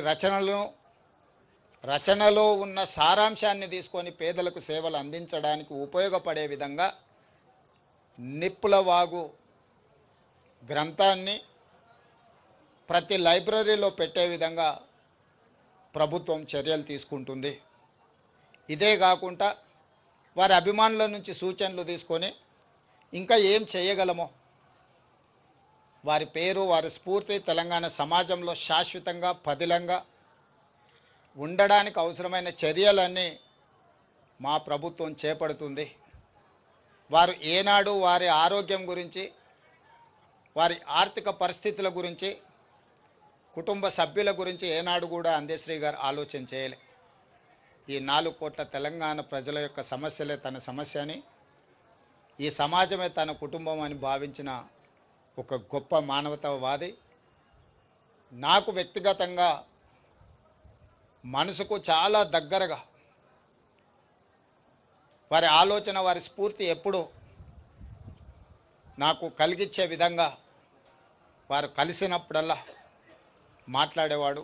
రచనలో ఉన్న సారాంశాన్ని తీసుకొని పేదలకు సేవలు అందించడానికి ఉపయోగపడే విధంగా నిప్పుల వాగు గ్రంథాన్ని ప్రతి లైబ్రరీలో పెట్టే విధంగా ప్రభుత్వం చర్యలు తీసుకుంటుంది. ఇదే కాకుండా వారి అభిమానుల నుంచి సూచనలు తీసుకొని ఇంకా ఏం చేయగలమో, వారి పేరు, వారి స్ఫూర్తి తెలంగాణ సమాజంలో శాశ్వతంగా పదిలంగా ఉండడానికి అవసరమైన చర్యలన్నీ మా ప్రభుత్వం చేపడుతుంది. వారు ఏనాడు వారి ఆరోగ్యం గురించి, వారి ఆర్థిక పరిస్థితుల గురించి, కుటుంబ సభ్యుల గురించి ఏనాడు కూడా అందశ్రీ గారు ఆలోచన చేయలే. ఈ 4 కోట్ల తెలంగాణ ప్రజల యొక్క సమస్యలే తన సమస్య అని, ఈ సమాజమే తన కుటుంబం అని భావించిన ఒక గొప్ప మానవతావాది. నాకు వ్యక్తిగతంగా మనసుకు చాలా దగ్గరగా వారి ఆలోచన, వారి స్ఫూర్తి ఎప్పుడూ నాకు కలిగించే విధంగా వారు కలిసినప్పుడల్లా మాట్లాడేవాడు.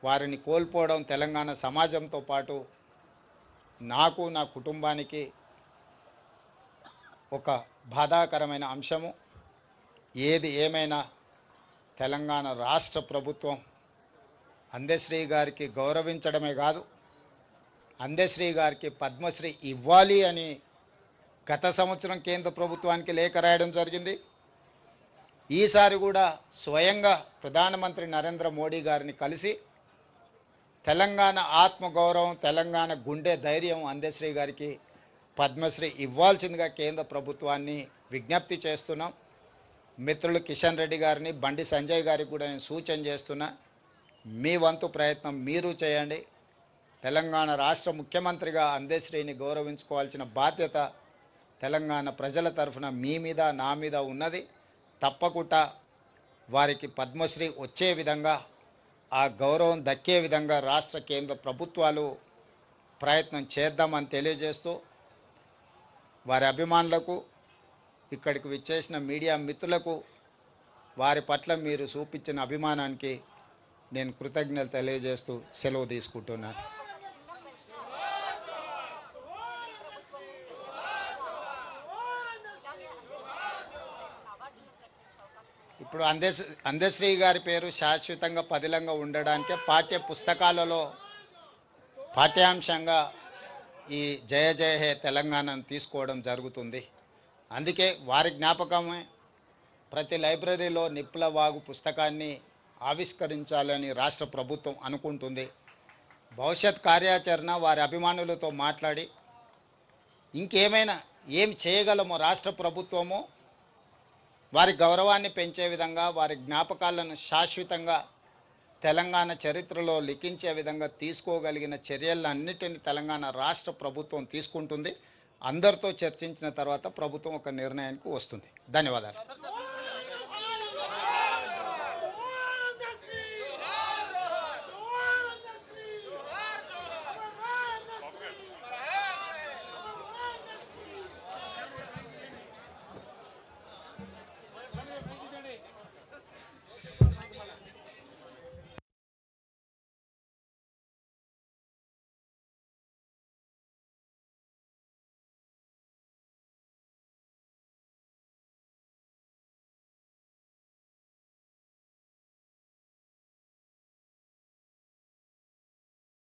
వారిని కోల్పోవడం తెలంగాణ సమాజంతో పాటు నాకు, నా కుటుంబానికి ఒక బాధాకరమైన అంశము. ఏది ఏమైనా తెలంగాణ రాష్ట్ర ప్రభుత్వం అందశ్రీ గారికి గౌరవించడమే కాదు, అందశ్రీ గారికి పద్మశ్రీ ఇవ్వాలి అని గత సంవత్సరం కేంద్ర ప్రభుత్వానికి లేఖ రాయడం జరిగింది. ఈసారి కూడా స్వయంగా ప్రధానమంత్రి నరేంద్ర మోడీ గారిని కలిసి తెలంగాణ ఆత్మగౌరవం, తెలంగాణ గుండె ధైర్యం అందశ్రీ గారికి పద్మశ్రీ ఇవ్వాల్సిందిగా కేంద్ర ప్రభుత్వాన్ని విజ్ఞప్తి చేస్తున్నాం. మిత్రులు కిషన్ రెడ్డి గారిని, బండి సంజయ్ గారికి కూడా నేను సూచన చేస్తున్నా, మీ వంతు ప్రయత్నం మీరు చేయండి. తెలంగాణ రాష్ట్ర ముఖ్యమంత్రిగా అందశ్రీని గౌరవించుకోవాల్సిన బాధ్యత తెలంగాణ ప్రజల తరఫున మీ మీద, నా మీద ఉన్నది. తప్పకుండా వారికి పద్మశ్రీ వచ్చే విధంగా, ఆ గౌరవం దక్కే విధంగా రాష్ట్ర కేంద్ర ప్రభుత్వాలు ప్రయత్నం చేద్దామని తెలియజేస్తూ, వారి అభిమానులకు, ఇక్కడికి విచ్చేసిన మీడియా మిత్రులకు వారి పట్ల మీరు చూపించిన అభిమానానికి నేను కృతజ్ఞతలు తెలియజేస్తూ సెలవు తీసుకుంటున్నాను. ఇప్పుడు అందశ్రీ గారి పేరు శాశ్వతంగా పదిలంగా ఉండడానికే పాఠ్య పుస్తకాలలో పాఠ్యాంశంగా ఈ జయ జయ హే తెలంగాణను తీసుకోవడం జరుగుతుంది. అందుకే వారి జ్ఞాపకమే ప్రతి లైబ్రరీలో నిప్పుల వాగు పుస్తకాన్ని ఆవిష్కరించాలని రాష్ట్ర ప్రభుత్వం అనుకుంటుంది. భవిష్యత్ కార్యాచరణ వారి అభిమానులతో మాట్లాడి ఇంకేమైనా ఏం చేయగలమో రాష్ట్ర ప్రభుత్వము వారి గౌరవాన్ని పెంచే విధంగా, వారి జ్ఞాపకాలను శాశ్వతంగా తెలంగాణ చరిత్రలో లిఖించే విధంగా తీసుకోగలిగిన చర్యలన్నిటిని తెలంగాణ రాష్ట్ర ప్రభుత్వం తీసుకుంటుంది. అందరితో చర్చించిన తర్వాత ప్రభుత్వం ఒక నిర్ణయానికి వస్తుంది. ధన్యవాదాలు.